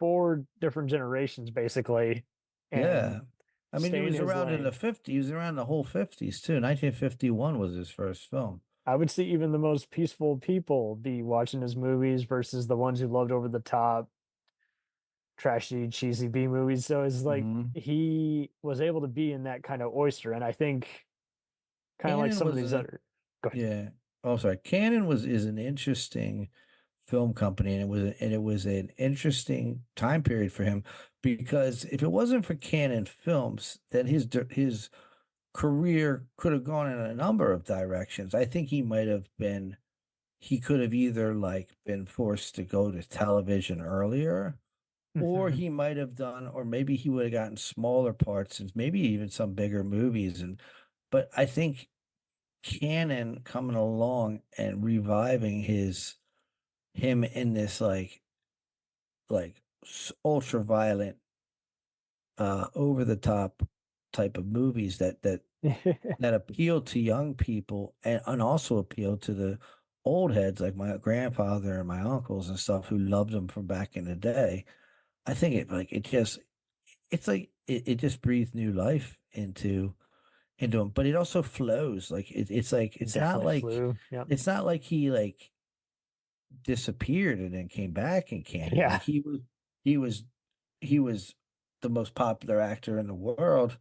4 different generations basically Yeah. and I mean, he stay in was his around in the lane. 50s. He was around the whole 50s too. 1951 was his first film. I would see even the most peaceful people be watching his movies versus the ones who loved over the top, trashy, cheesy B movies. So it's like Mhm. he was able to be in that kind of oyster. And I think kind of like Cannon some of was these an other go ahead. Yeah. Oh, sorry. Canon is an interesting film company, and it was an interesting time period for him because if it wasn't for Canon Films, then his career could have gone in a number of directions. I think he could have either been forced to go to television earlier, or Mhm. he might have done, or maybe he would have gotten smaller parts and maybe even some bigger movies. But I think Cannon coming along and reviving him in this ultra violent, over the top type of movies that appeal to young people and also appeal to the old heads like my grandfather and my uncles and stuff who loved them from back in the day. I think it just breathed new life into him, but it also flows. It's not Definitely like flew. Yep. it's not like he disappeared and then came back in canon. Yeah. Like he was he was the most popular actor in the world,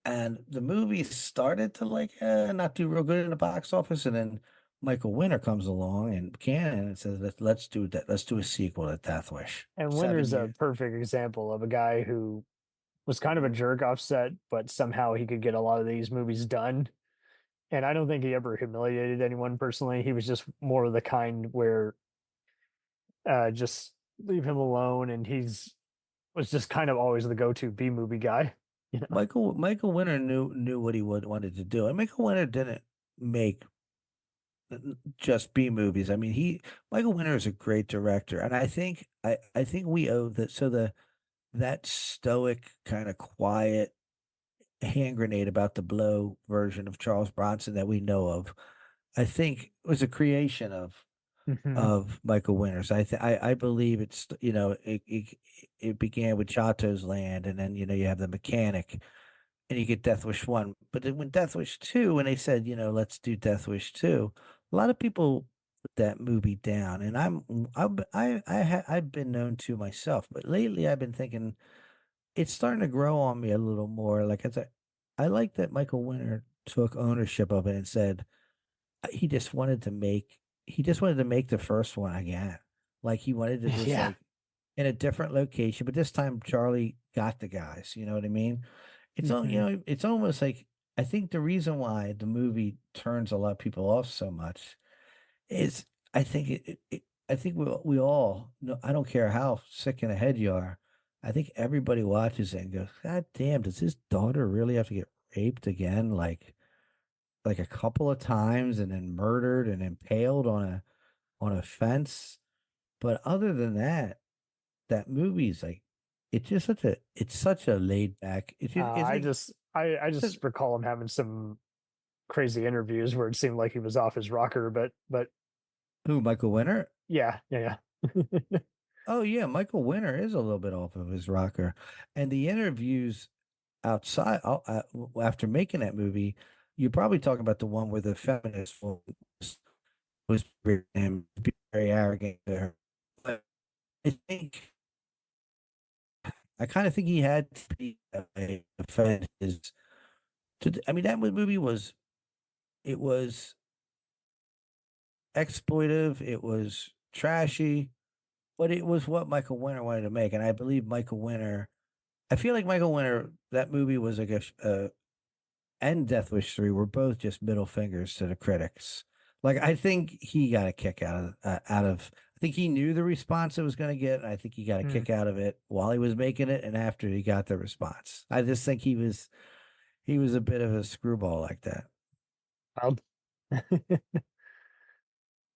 and the movie started to not do real good in the box office, and then Michael Winter comes along and canon and says let's do that. Let's do a sequel to Death Wish. And 7 Winter's a years. perfect example of a guy who was kind of a jerk off set, but somehow he could get a lot of these movies done. And I don't think he ever humiliated anyone personally. He was just more of the kind where just leave him alone and he's was just kind of always the go-to B movie guy, you know. Michael Winter knew what he wanted to do, and Michael Winter didn't make just B movies. I mean, Michael Winter is a great director, and I think we owe that stoic kind of quiet hand grenade about to blow version of Charles Bronson that we know of. I think was a creation of of Michael Winters. I believe it's, it began with Chato's Land, and then you have the mechanic, and you get Death Wish 1. But then when Death Wish 2, when they said, let's do Death Wish 2, a lot of people put that movie down. And I've been known to myself, but lately I've been thinking it's starting to grow on me a little more. Like I like that Michael Winter took ownership of it and said he just wanted to make the first one again. Like he wanted to just like in a different location, but this time Charlie got the guys. You know what I mean? It's all it's almost like I think the reason why the movie turns a lot of people off so much is I think I think we all know, I don't care how sick in the head you are. I think everybody watches it and goes, God damn, does his daughter really have to get raped again? Like a couple of times and then murdered and impaled on a fence. But other than that, that movie's like it's such a laid back. I just recall him having some crazy interviews where it seemed like he was off his rocker, but who, Michael Winter? Yeah. Oh yeah, Michael Winter is a little bit off of his rocker, and the interviews outside after making that movie, you're probably talking about the one where the feminist was very arrogant to her. But I kind of think he had to be defend his. I mean, that movie was exploitive, it was trashy, but it was what Michael Winter wanted to make, and I believe Michael Winter. I feel like Michael Winter, that movie was like and Death Wish 3 were both just middle fingers to the critics. Like I think he got a kick out of. I think he knew the response it was going to get. And I think he got a kick out of it while he was making it, and after he got the response. I just think he was a bit of a screwball like that.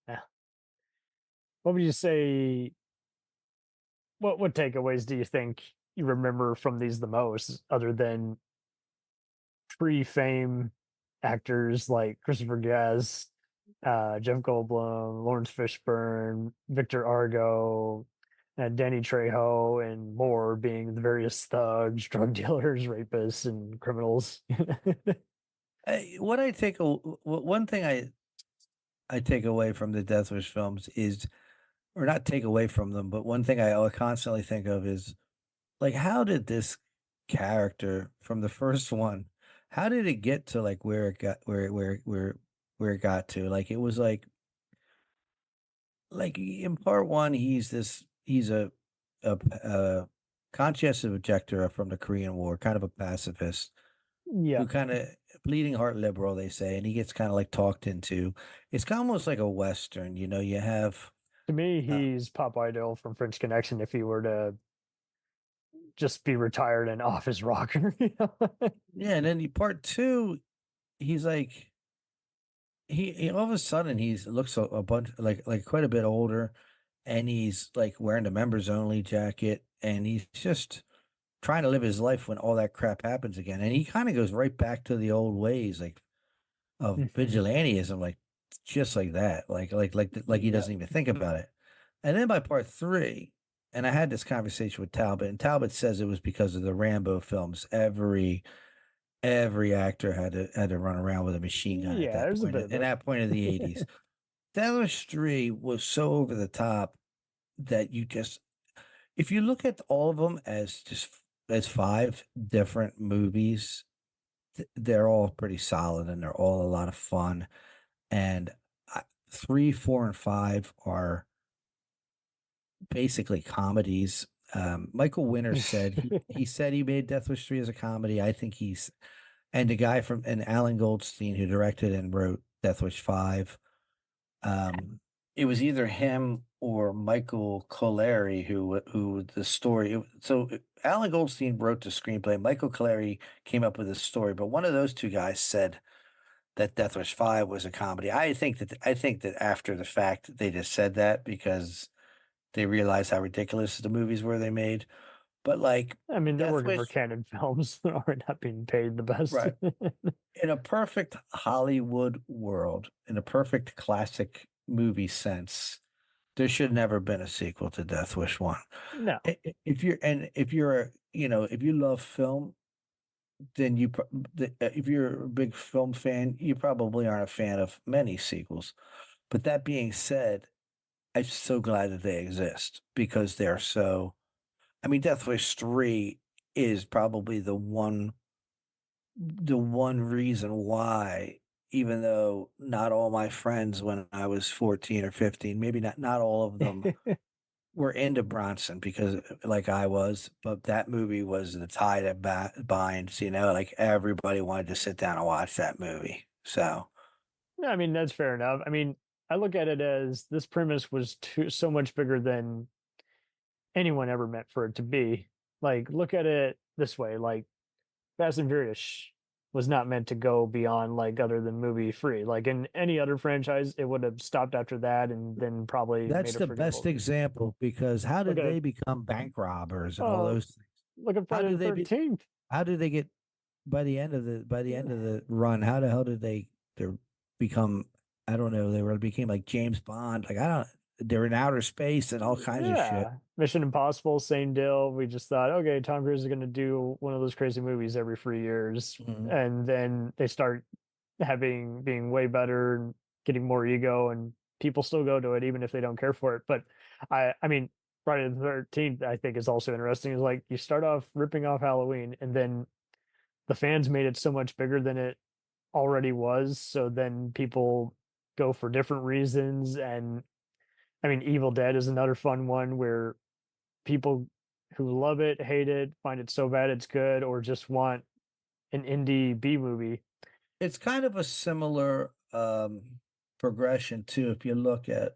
Yeah. What would you say? What takeaways do you think you remember from these the most, other than pre-fame actors like Christopher Guest, Jeff Goldblum, Lawrence Fishburne, Victor Argo, and Danny Trejo, and more being the various thugs, drug dealers, rapists, and criminals? One thing I take away from the Death Wish films is, or not take away from them, but one thing I constantly think of is, like, how did this character from the first one, how did it get to like where it got to? Like it was like in part one, he's a conscientious objector from the Korean War, kind of a pacifist. Yeah. Who kind of bleeding heart liberal, they say, and he gets kind of like talked into. It's almost like a Western, you have. To me, he's Pop Idol from French Connection if he were to just be retired and off his rocker. Yeah, and then part two, he's like, he all of a sudden he looks a bunch like quite a bit older, and he's like wearing the members only jacket, and he's just trying to live his life when all that crap happens again, and he kind of goes right back to the old ways, like of vigilantism, like just like that, like he doesn't even think about it. And then by part three, and I had this conversation with Talbot, and Talbot says it was because of the Rambo films. Every actor had to run around with a machine gun at that point. At that point of the 80s, Death Wish 3 was so over the top that if you look at all of them as 5 different movies, they're all pretty solid and they're all a lot of fun. And 3, 4, and 5 are basically comedies. Michael Winter said he said he made Death Wish 3 as a comedy. I think and the guy and Alan Goldstein, who directed and wrote Death Wish 5, it was either him or Michael Colleary who the story. So Alan Goldstein wrote the screenplay. Michael Colleary came up with the story, but one of those two guys said that Death Wish 5 was a comedy. I think that after the fact they just said that because they realized how ridiculous the movies were they made. But I mean, they're working for Canon Films that are not being paid the best. Right. In a perfect Hollywood world, in a perfect classic movie sense, there should never been a sequel to Death Wish 1. No. If you love film, then if you're a big film fan, you probably aren't a fan of many sequels. But that being said, I'm so glad that they exist because they're so. I mean, Death Wish 3 is probably the one reason why, even though not all my friends when I was 14 or 15, maybe not all of them were into Bronson because like I was, but that movie was the tie that binds, like everybody wanted to sit down and watch that movie. So, Yeah, I mean, that's fair enough. I mean, I look at it as this premise was so much bigger than anyone ever meant for it to be. Like, look at it this way: like, Fast and Furious was not meant to go beyond like other than movie free. Like in any other franchise, it would have stopped after that and then probably that's made a the forgettable. best example because how did Look at they become bank robbers and all oh, those things? look at Friday the 13th. How did they get by the end of the run? How the hell did they become? I don't know. Became like James Bond. Like they're in outer space and all kinds of shit. Mission Impossible, same deal. We just thought, okay, Tom Cruise is going to do one of those crazy movies every 3 years, and then they start being way better and getting more ego, and people still go to it even if they don't care for it. But I mean, Friday the 13th, I think is also interesting. Is like you start off ripping off Halloween, and then the fans made it so much bigger than it already was. So then people go for different reasons, and I mean, Evil Dead is another fun one where people who love it, hate it, find it so bad it's good, or just want an indie B movie. It's kind of a similar progression too. If you look at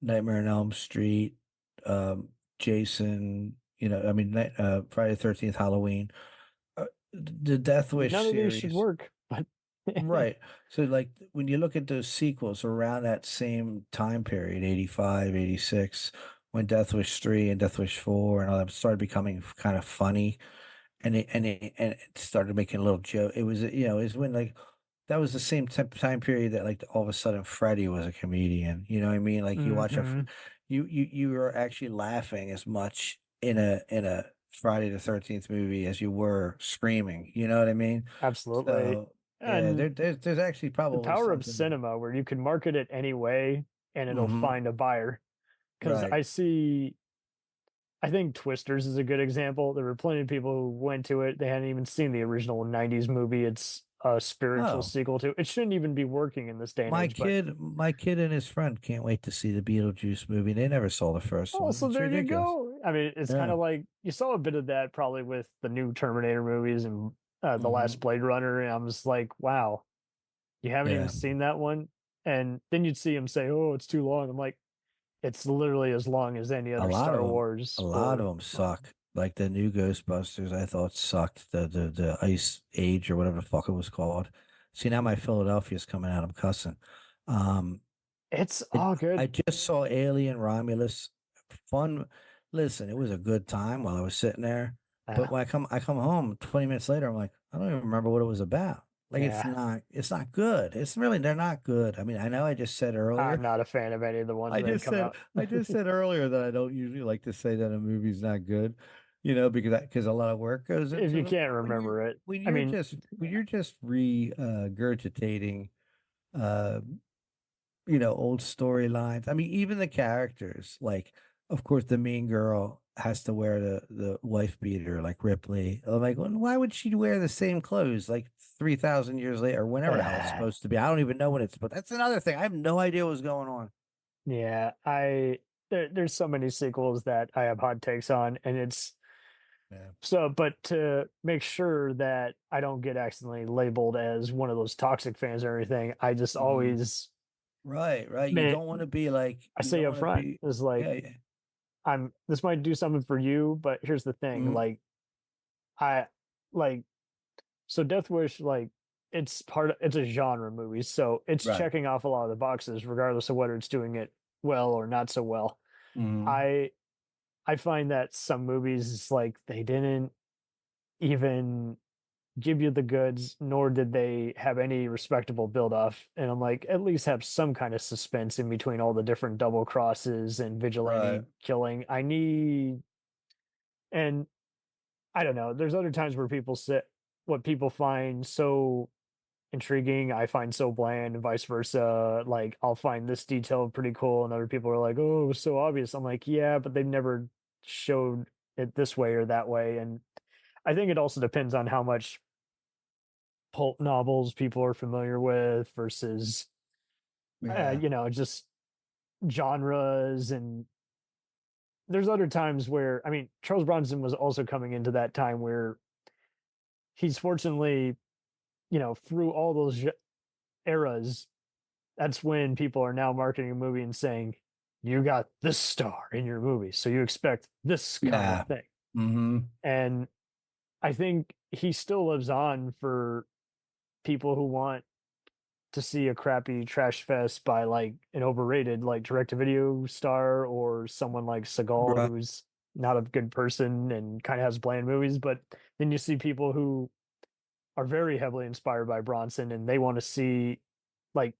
Nightmare on Elm Street, Jason, Friday the 13th, Halloween, the Death Wish None of series these should work, but right. So like when you look at those sequels around that same time period, 85, 86, when Death Wish 3 and Death Wish 4 and all that started becoming kind of funny and it started making a little joke. It was, it was when like that was the same time period that like all of a sudden Freddy was a comedian. You know what I mean? Like you watch you were actually laughing as much in a Friday the 13th movie as you were screaming. You know what I mean? Absolutely. So, and there's actually probably the power of something cinema where you can market it any way and it'll find a buyer. Because Right. I think Twisters is a good example. There were plenty of people who went to it. They hadn't even seen the original 90s movie. It's a spiritual Oh. sequel to it. Shouldn't even be working in this day and My age. my kid and his friend can't wait to see the Beetlejuice movie. They never saw the first one. So It's there ridiculous. you go. I mean, it's kind Yeah. of like you saw a bit of that probably with the new Terminator movies and the Mm-hmm. last Blade Runner. And I'm just like, wow, you haven't Yeah. even seen that one. And then you'd see him say, "Oh, it's too long." I'm like, it's literally as long as any other Star Wars. A lot of them suck. Like the new Ghostbusters, I thought sucked. The Ice Age or whatever the fuck it was called. See, now my Philadelphia's coming out. I'm cussing. It's all good. I just saw Alien Romulus. Fun. Listen, it was a good time while I was sitting there. But when I come home 20 minutes later, I'm like, I don't even remember what it was about. Like it's not good. They're not good. I mean, I know I just said earlier. I'm not a fan of any of the ones that come out. I just said earlier that I don't usually like to say that a movie's not good, because a lot of work goes into If you them. can't remember it, When I you're mean, just regurgitating, old storylines. I mean, even the characters, like, of course, the mean girl has to wear the wife beater like Ripley. I'm like, well, why would she wear the same clothes like 3,000 years later, or whenever the hell it's supposed to be? I don't even know when it's. But that's another thing. I have no idea what's going on. yeah, there's so many sequels that I have hot takes on, and it's so. But to make sure that I don't get accidentally labeled as one of those toxic fans or anything, I just always Right. You Man, don't want to be like. I you say don't up wanna front be- is like yeah. this might do something for you, but here's the thing, Mhm. like I like so Death Wish, like it's a genre movie, so it's Right. checking off a lot of the boxes regardless of whether it's doing it well or not so well. Mhm. I find that some movies, it's like they didn't even give you the goods, nor did they have any respectable build off. And I'm like, at least have some kind of suspense in between all the different double crosses and vigilante killing. I need, and I don't know, there's other times where people say what people find so intriguing, I find so bland, and vice versa. Like, I'll find this detail pretty cool, and other people are like, oh, it was so obvious. I'm like, yeah, but they've never showed it this way or that way. And I think it also depends on how much pulp novels people are familiar with versus just genres. And there's other times where, I mean, Charles Bronson was also coming into that time where he's fortunately, through all those eras, that's when people are now marketing a movie and saying, you got this star in your movie, so you expect this kind of thing. Mm-hmm. And I think he still lives on for people who want to see a crappy trash fest by like an overrated like direct-to-video star or someone like Seagal, who's not a good person and kind of has bland movies. But then you see people who are very heavily inspired by Bronson, and they want to see, like,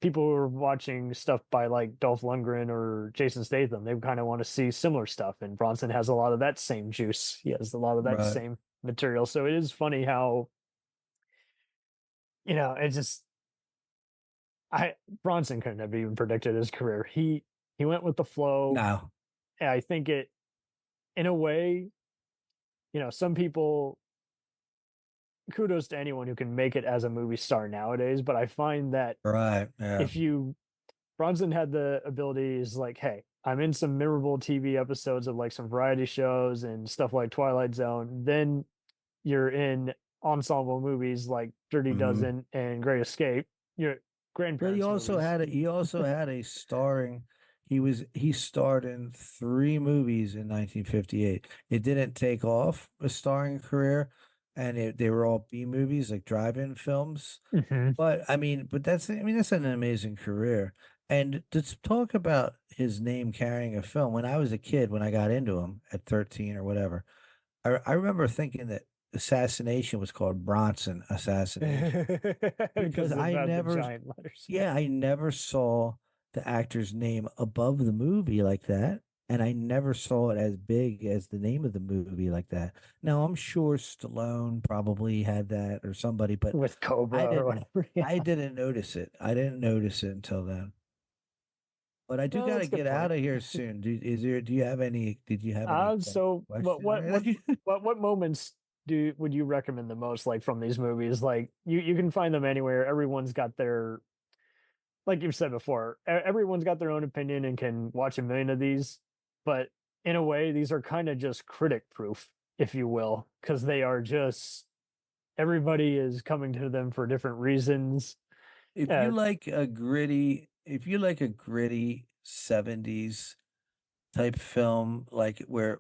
people who are watching stuff by like Dolph Lundgren or Jason Statham, they kind of want to see similar stuff. And Bronson has a lot of that same juice. He has a lot of that same material. So it is funny how, it just, Bronson couldn't have even predicted his career. He went with the flow. No. And I think it, in a way, some people, kudos to anyone who can make it as a movie star nowadays, but I find that Bronson had the abilities like, hey, I'm in some memorable TV episodes of like some variety shows and stuff like Twilight Zone. Then you're in ensemble movies like Dirty Dozen and Great Escape. Your grandparents. He also had a starring. He starred in 3 movies in 1958. It didn't take off a starring career, and they were all B movies, like drive-in films. But that's an amazing career. And to talk about his name carrying a film, when I was a kid, when I got into him at 13 or whatever, I remember thinking that Assassination was called Bronson Assassination because I never saw the actor's name above the movie like that. And I never saw it as big as the name of the movie like that. Now, I'm sure Stallone probably had that or somebody, but with Cobra or whatever. I didn't notice it. I didn't notice it until then. But I do got to get out of here soon. Did you have any? So what moments would you recommend the most, like, from these movies? Like, you can find them anywhere. Everyone's got their, like you've said before, everyone's got their own opinion and can watch a million of these. But in a way, these are kind of just critic proof, if you will, because they are just, everybody is coming to them for different reasons. If you like a gritty 70s type film, like where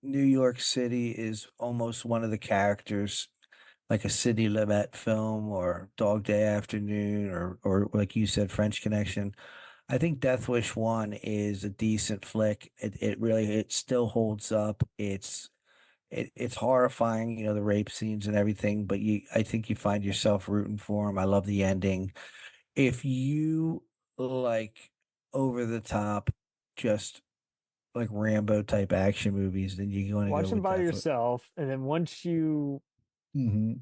New York City is almost one of the characters, like a Sidney Lumet film or Dog Day Afternoon or like you said, French Connection, I think Death Wish 1 is a decent flick. It still holds up. It's horrifying, the rape scenes and everything, but I think you find yourself rooting for him. I love the ending. If you like over the top, just like Rambo type action movies, then you're going to watch them by yourself, and then once you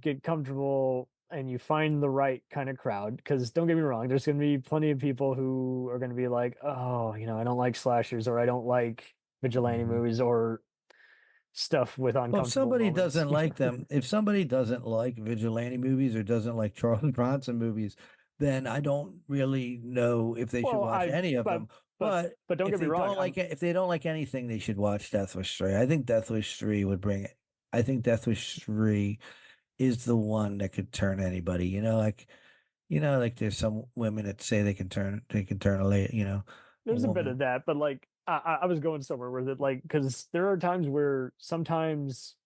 get comfortable and you find the right kind of crowd, because don't get me wrong, there's going to be plenty of people who are going to be like, oh, I don't like slashers, or I don't like vigilante movies, or stuff with uncomfortable if somebody moments. doesn't like them, if somebody doesn't like vigilante movies or doesn't like Charles Bronson movies, then I don't really know if they should watch any of them. But don't get me wrong, if they don't like anything, they should watch Death Wish 3. I think Death Wish 3 would bring it. I think Death Wish 3 is the one that could turn anybody. Like there's some women that say they can turn a lady. There's a bit of that, but like I was going somewhere with it, like, because there are times where sometimes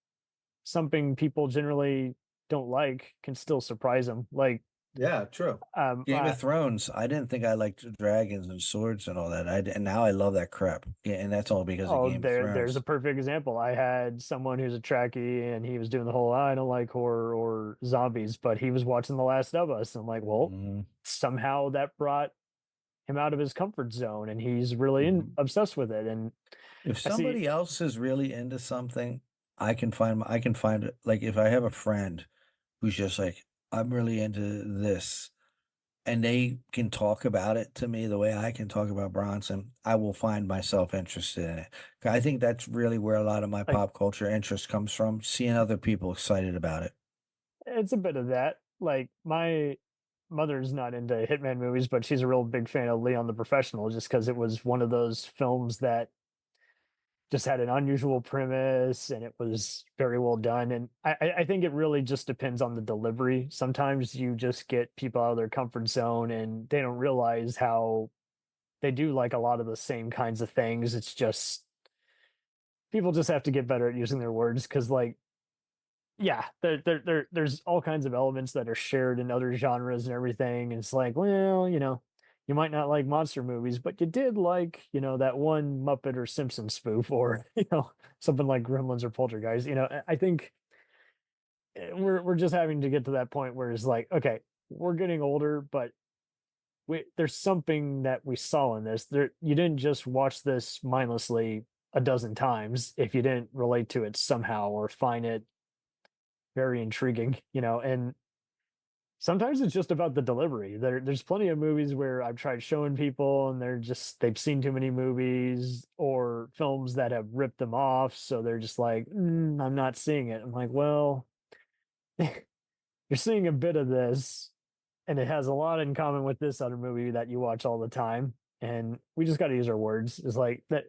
something people generally don't like can still surprise them. Like, Yeah, true. Game of Thrones. I didn't think I liked dragons and swords and all that. And now I love that crap. Yeah, and that's all because of Game of there's a Thrones. perfect example. I had someone who's a Trekkie and he was doing the whole I don't like horror or zombies, but he was watching The Last of Us. I'm like, well, somehow that brought him out of his comfort zone and he's really obsessed with it. And If somebody else is really into something, I can find it. Like if I have a friend who's just like, I'm really into this, and they can talk about it to me the way I can talk about Bronson, I will find myself interested in it. I think that's really where a lot of my pop culture interest comes from, seeing other people excited about it. it's a bit of that. Like my mother's not into Hitman movies, but she's a real big fan of Leon the Professional just because it was one of those films that just had an unusual premise and it was very well done. And I think it really just depends on the delivery. Sometimes you just get people out of their comfort zone and they don't realize how they do like a lot of the same kinds of things. It's just people just have to get better at using their words because like yeah, there's all kinds of elements that are shared in other genres and everything. And it's like, well, you might not like monster movies, but you did like, that one Muppet or Simpson spoof or, something like Gremlins or Poltergeist. I think we're just having to get to that point where it's like, okay, we're getting older, but there's something that we saw in this. You didn't just watch this mindlessly a dozen times if you didn't relate to it somehow or find it very intriguing, and sometimes it's just about the delivery. There's plenty of movies where I've tried showing people and they've seen too many movies or films that have ripped them off. So they're just like, I'm not seeing it. I'm like, well, you're seeing a bit of this and it has a lot in common with this other movie that you watch all the time. And we just got to use our words. It's like that.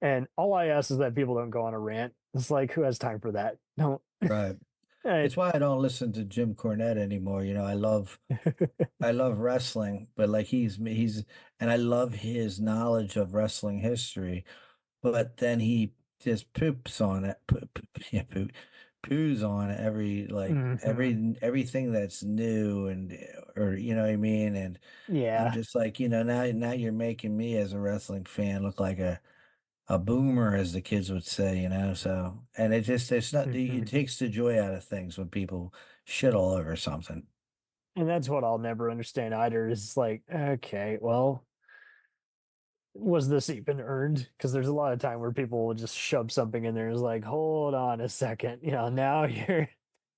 And all I ask is that people don't go on a rant. It's like, who has time for that? No. Right. It's why I don't listen to Jim Cornette anymore. I love wrestling, but like he's and I love his knowledge of wrestling history, but then he just poops on it, poos on everything that's new or you know what I mean? And yeah, I'm just like, now you're making me as a wrestling fan look like a boomer, as the kids would say, so, and it's not, it takes the joy out of things when people shit all over something. And that's what I'll never understand either. Is like, okay, well, was this even earned? Because there's a lot of time where people will just shove something in there. It's like, hold on a second, now you're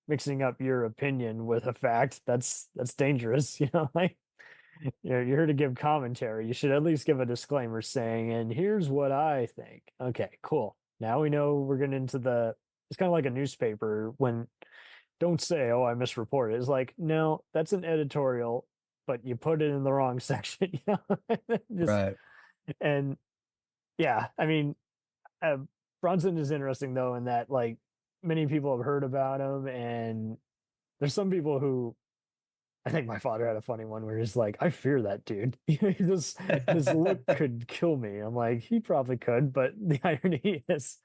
mixing up your opinion with a fact. That's dangerous, like you're here to give commentary. You should at least give a disclaimer saying, and here's what I think. Okay, cool. Now we know we're getting into it's kind of like a newspaper when don't say, oh, I misreported. It's like, no, that's an editorial, but you put it in the wrong section. Right. And yeah, I mean, Bronson is interesting though, in that like many people have heard about him, and there's some people who I think my father had a funny one where he's like, I fear that dude. This look could kill me. I'm like, he probably could, but the irony is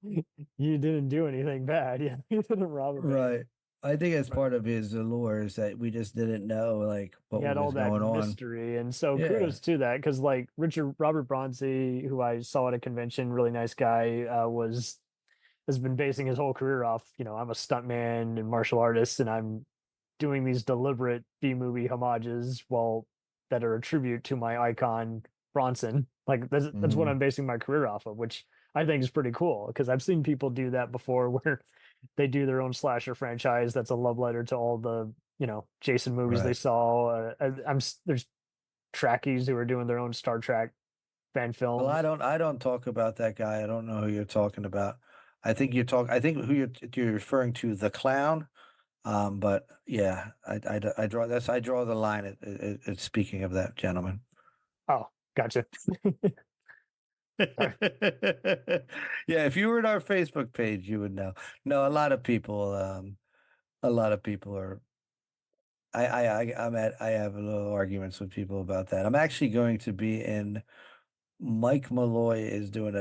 you didn't do anything bad. Yeah, you didn't rob a bank. Right. I think it's part of his allure is that we just didn't know like what He had all was that going on. mystery, and so Yeah. kudos to that because like Robert Bronson, who I saw at a convention, really nice guy, has been basing his whole career off. I'm a stuntman and martial artist, and I'm doing these deliberate B-movie homages that are a tribute to my icon Bronson. Like that's what I'm basing my career off of, which I think is pretty cool because I've seen people do that before where they do their own slasher franchise that's a love letter to all the Jason movies they saw. There's Trekkies who are doing their own Star Trek fan film. Well, I don't talk about that guy. I don't know who you're talking about. I think who you're referring to, the clown. But yeah, I draw the line at speaking of that gentleman. Oh, gotcha. Yeah, if you were at our Facebook page, you would know. No, a lot of people are. I have a little arguments with people about that. I'm actually going to be in. Mike Malloy is doing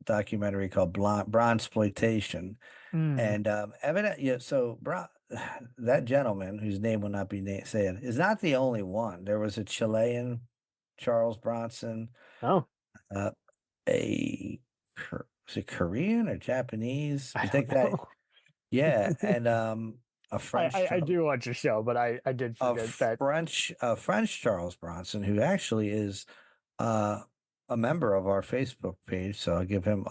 documentary called Bronsploitation. Mm. And so that gentleman whose name will not be said is not the only one. There was a Chilean, Charles Bronson. Oh, uh, is it Korean or Japanese? I You don't think that? know. Yeah, and a French. I do watch your show, but I did forget that. French Charles Bronson, who actually is a member of our Facebook page. So I'll give him.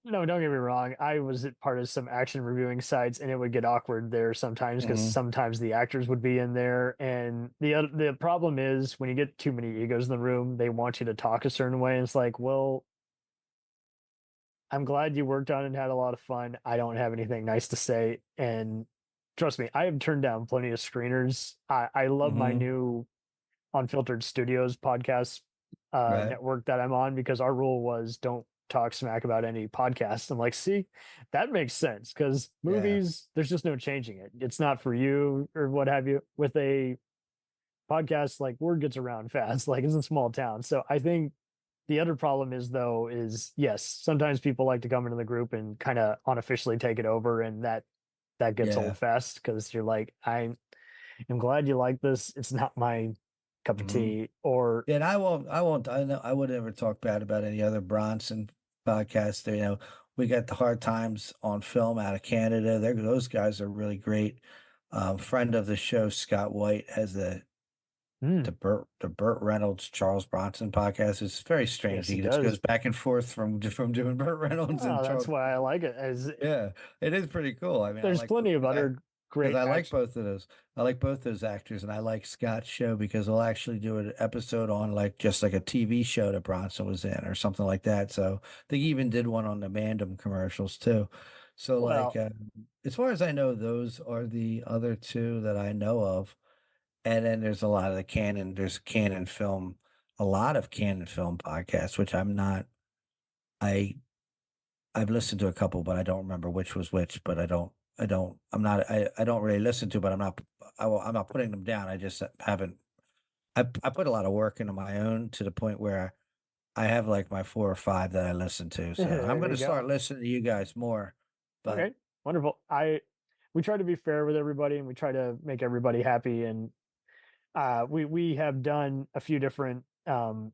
No, don't get me wrong. I was at part of some action reviewing sites, and it would get awkward there sometimes because sometimes the actors would be in there, and the problem is when you get too many egos in the room, they want you to talk a certain way. And it's like, well, I'm glad you worked on it and had a lot of fun. I don't have anything nice to say, and trust me, I have turned down plenty of screeners. I love my new Unfiltered Studios podcast Right. network that I'm on because our rule was don't talk smack about any podcast. I'm like, see, that makes sense because movies, there's just no changing it. It's not for you or what have you. With a podcast, like word gets around fast, like it's a small town. So I think the other problem is though, is yes, sometimes people like to come into the group and kind of unofficially take it over, and that gets Yeah. old fast because you're like, I'm glad you like this. It's not my cup of tea. Or and I know I would never talk bad about any other Bronson podcast. We got the Hard Times on Film out of Canada. Those guys are really great. Friend of the show, Scott White, has the Burt Reynolds Charles Bronson podcast. It's very strange. Yes, He it just does. goes back and forth from doing Burt Reynolds and Oh, Charles. that's why I like it. Yeah, it is pretty cool. I mean, There's plenty of other great. I like both of those. I like both those actors, and I like Scott's show because they'll actually do an episode on just like a TV show that Bronson was in or something like that. So they even did one on the Mandem commercials too. So as far as I know, those are the other two that I know of. And then there's a lot of there's a lot of Canon film podcasts, which I'm not, I've listened to a couple, but I don't remember which was which, but I don't really listen to, but I'm not putting them down. I just haven't, I put a lot of work into my own to the point where I have like my 4 or 5 that I listen to. So I'm going to start listening to you guys more. But Okay, wonderful. We try to be fair with everybody and we try to make everybody happy. And we have done a few different, the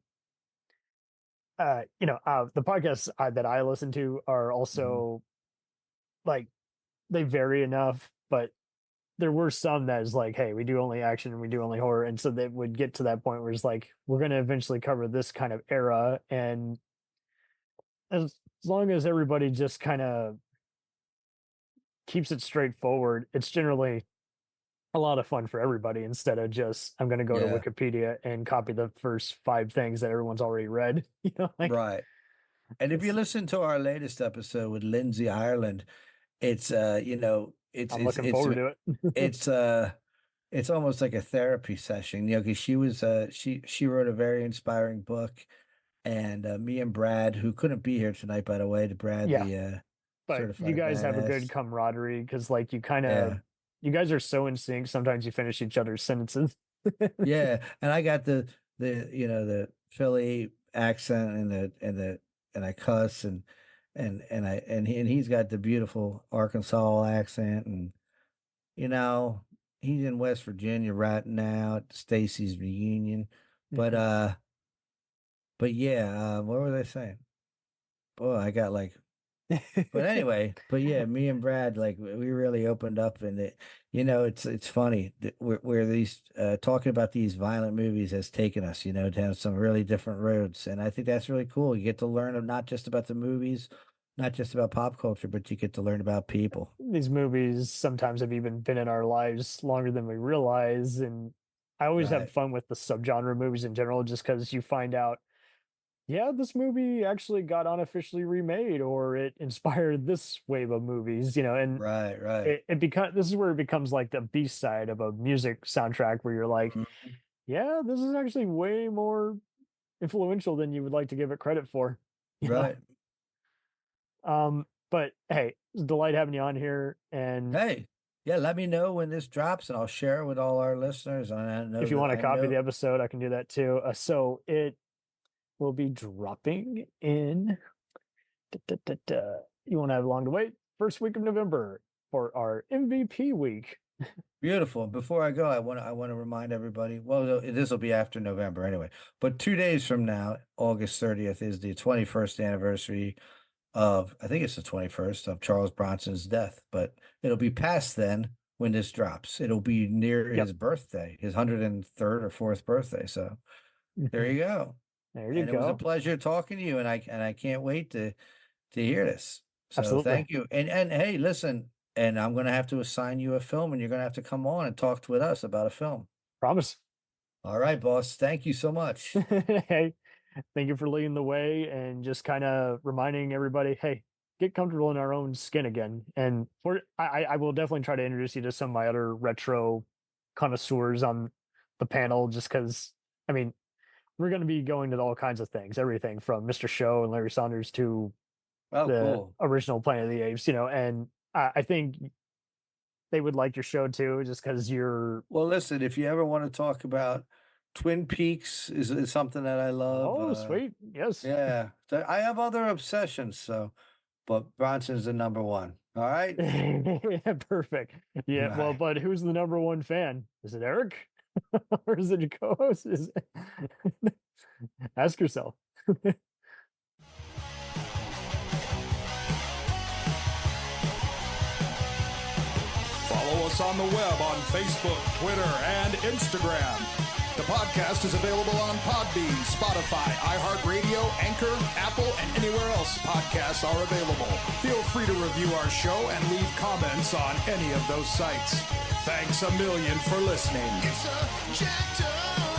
podcasts that I listen to are also like, they vary enough, but there were some that is like, hey, we do only action and we do only horror. And so they would get to that point where it's like, we're going to eventually cover this kind of era. And as long as everybody just kind of keeps it straightforward, it's generally a lot of fun for everybody instead of just, I'm going to go to Wikipedia and copy the first 5 things that everyone's already read. Right. And if you listen to our latest episode with Lindsay Ireland, it's I'm looking forward to it. It's almost like a therapy session, because she was she wrote a very inspiring book, and me and Brad, who couldn't be here tonight, by the way, But certified you guys have a good badass. camaraderie because like you kind of you guys are so in sync. Sometimes you finish each other's sentences. Yeah, and I got the Philly accent and I cuss and he's got the beautiful Arkansas accent, and he's in West Virginia right now at Stacy's reunion. But yeah, what was I saying? Boy, I got like but anyway, but yeah, me and Brad, like we really opened up, and it's funny that where these talking about these violent movies has taken us, down some really different roads, and I think that's really cool. You get to learn not just about the movies, not just about pop culture, but you get to learn about people. These movies sometimes have even been in our lives longer than we realize, and I always have fun with the subgenre movies in general, just because you find out, yeah, this movie actually got unofficially remade, or it inspired this wave of movies, and right. This is where it becomes like the B side of a music soundtrack, where you're like, yeah, this is actually way more influential than you would like to give it credit for. Right. But hey, it's a delight having you on here. And hey, yeah, let me know when this drops, and I'll share it with all our listeners. And if you want to copy the episode, I can do that too. will be dropping in. You won't have long to wait. First week of November for our MVP week. Beautiful. Before I go, I want to remind everybody. Well, this will be after November anyway. But 2 days from now, August 30th, is the 21st anniversary of, I think it's the 21st, of Charles Bronson's death. But it'll be past then when this drops. It'll be near his birthday, his 103rd or 4th birthday. So there you go. There you go. It was a pleasure talking to you, and I can't wait to hear this. So Absolutely. Thank you. And hey, listen. And I'm going to have to assign you a film, and you're going to have to come on and talk with us about a film. Promise. All right, boss. Thank you so much. Hey, thank you for leading the way and just kind of reminding everybody, hey, get comfortable in our own skin again. And I will definitely try to introduce you to some of my other retro connoisseurs on the panel, just because, I mean, we're going to be going to all kinds of things, everything from Mr. Show and Larry Saunders to the original Planet of the Apes, and I think they would like your show too, just because you're. Well, listen, if you ever want to talk about Twin Peaks, is something that I love. Oh, sweet. Yes. Yeah. I have other obsessions, but Bronson's the number one. All right. Yeah, perfect. Yeah. Right. Well, but who's the number one fan? Is it Eric? Or is it your co-host? Ask yourself. Follow us on the web on Facebook, Twitter, and Instagram. The podcast is available on Podbean, Spotify, iHeartRadio, Anchor, Apple, and anywhere else podcasts are available. Feel free to review our show and leave comments on any of those sites. Thanks a million for listening. It's a jacked up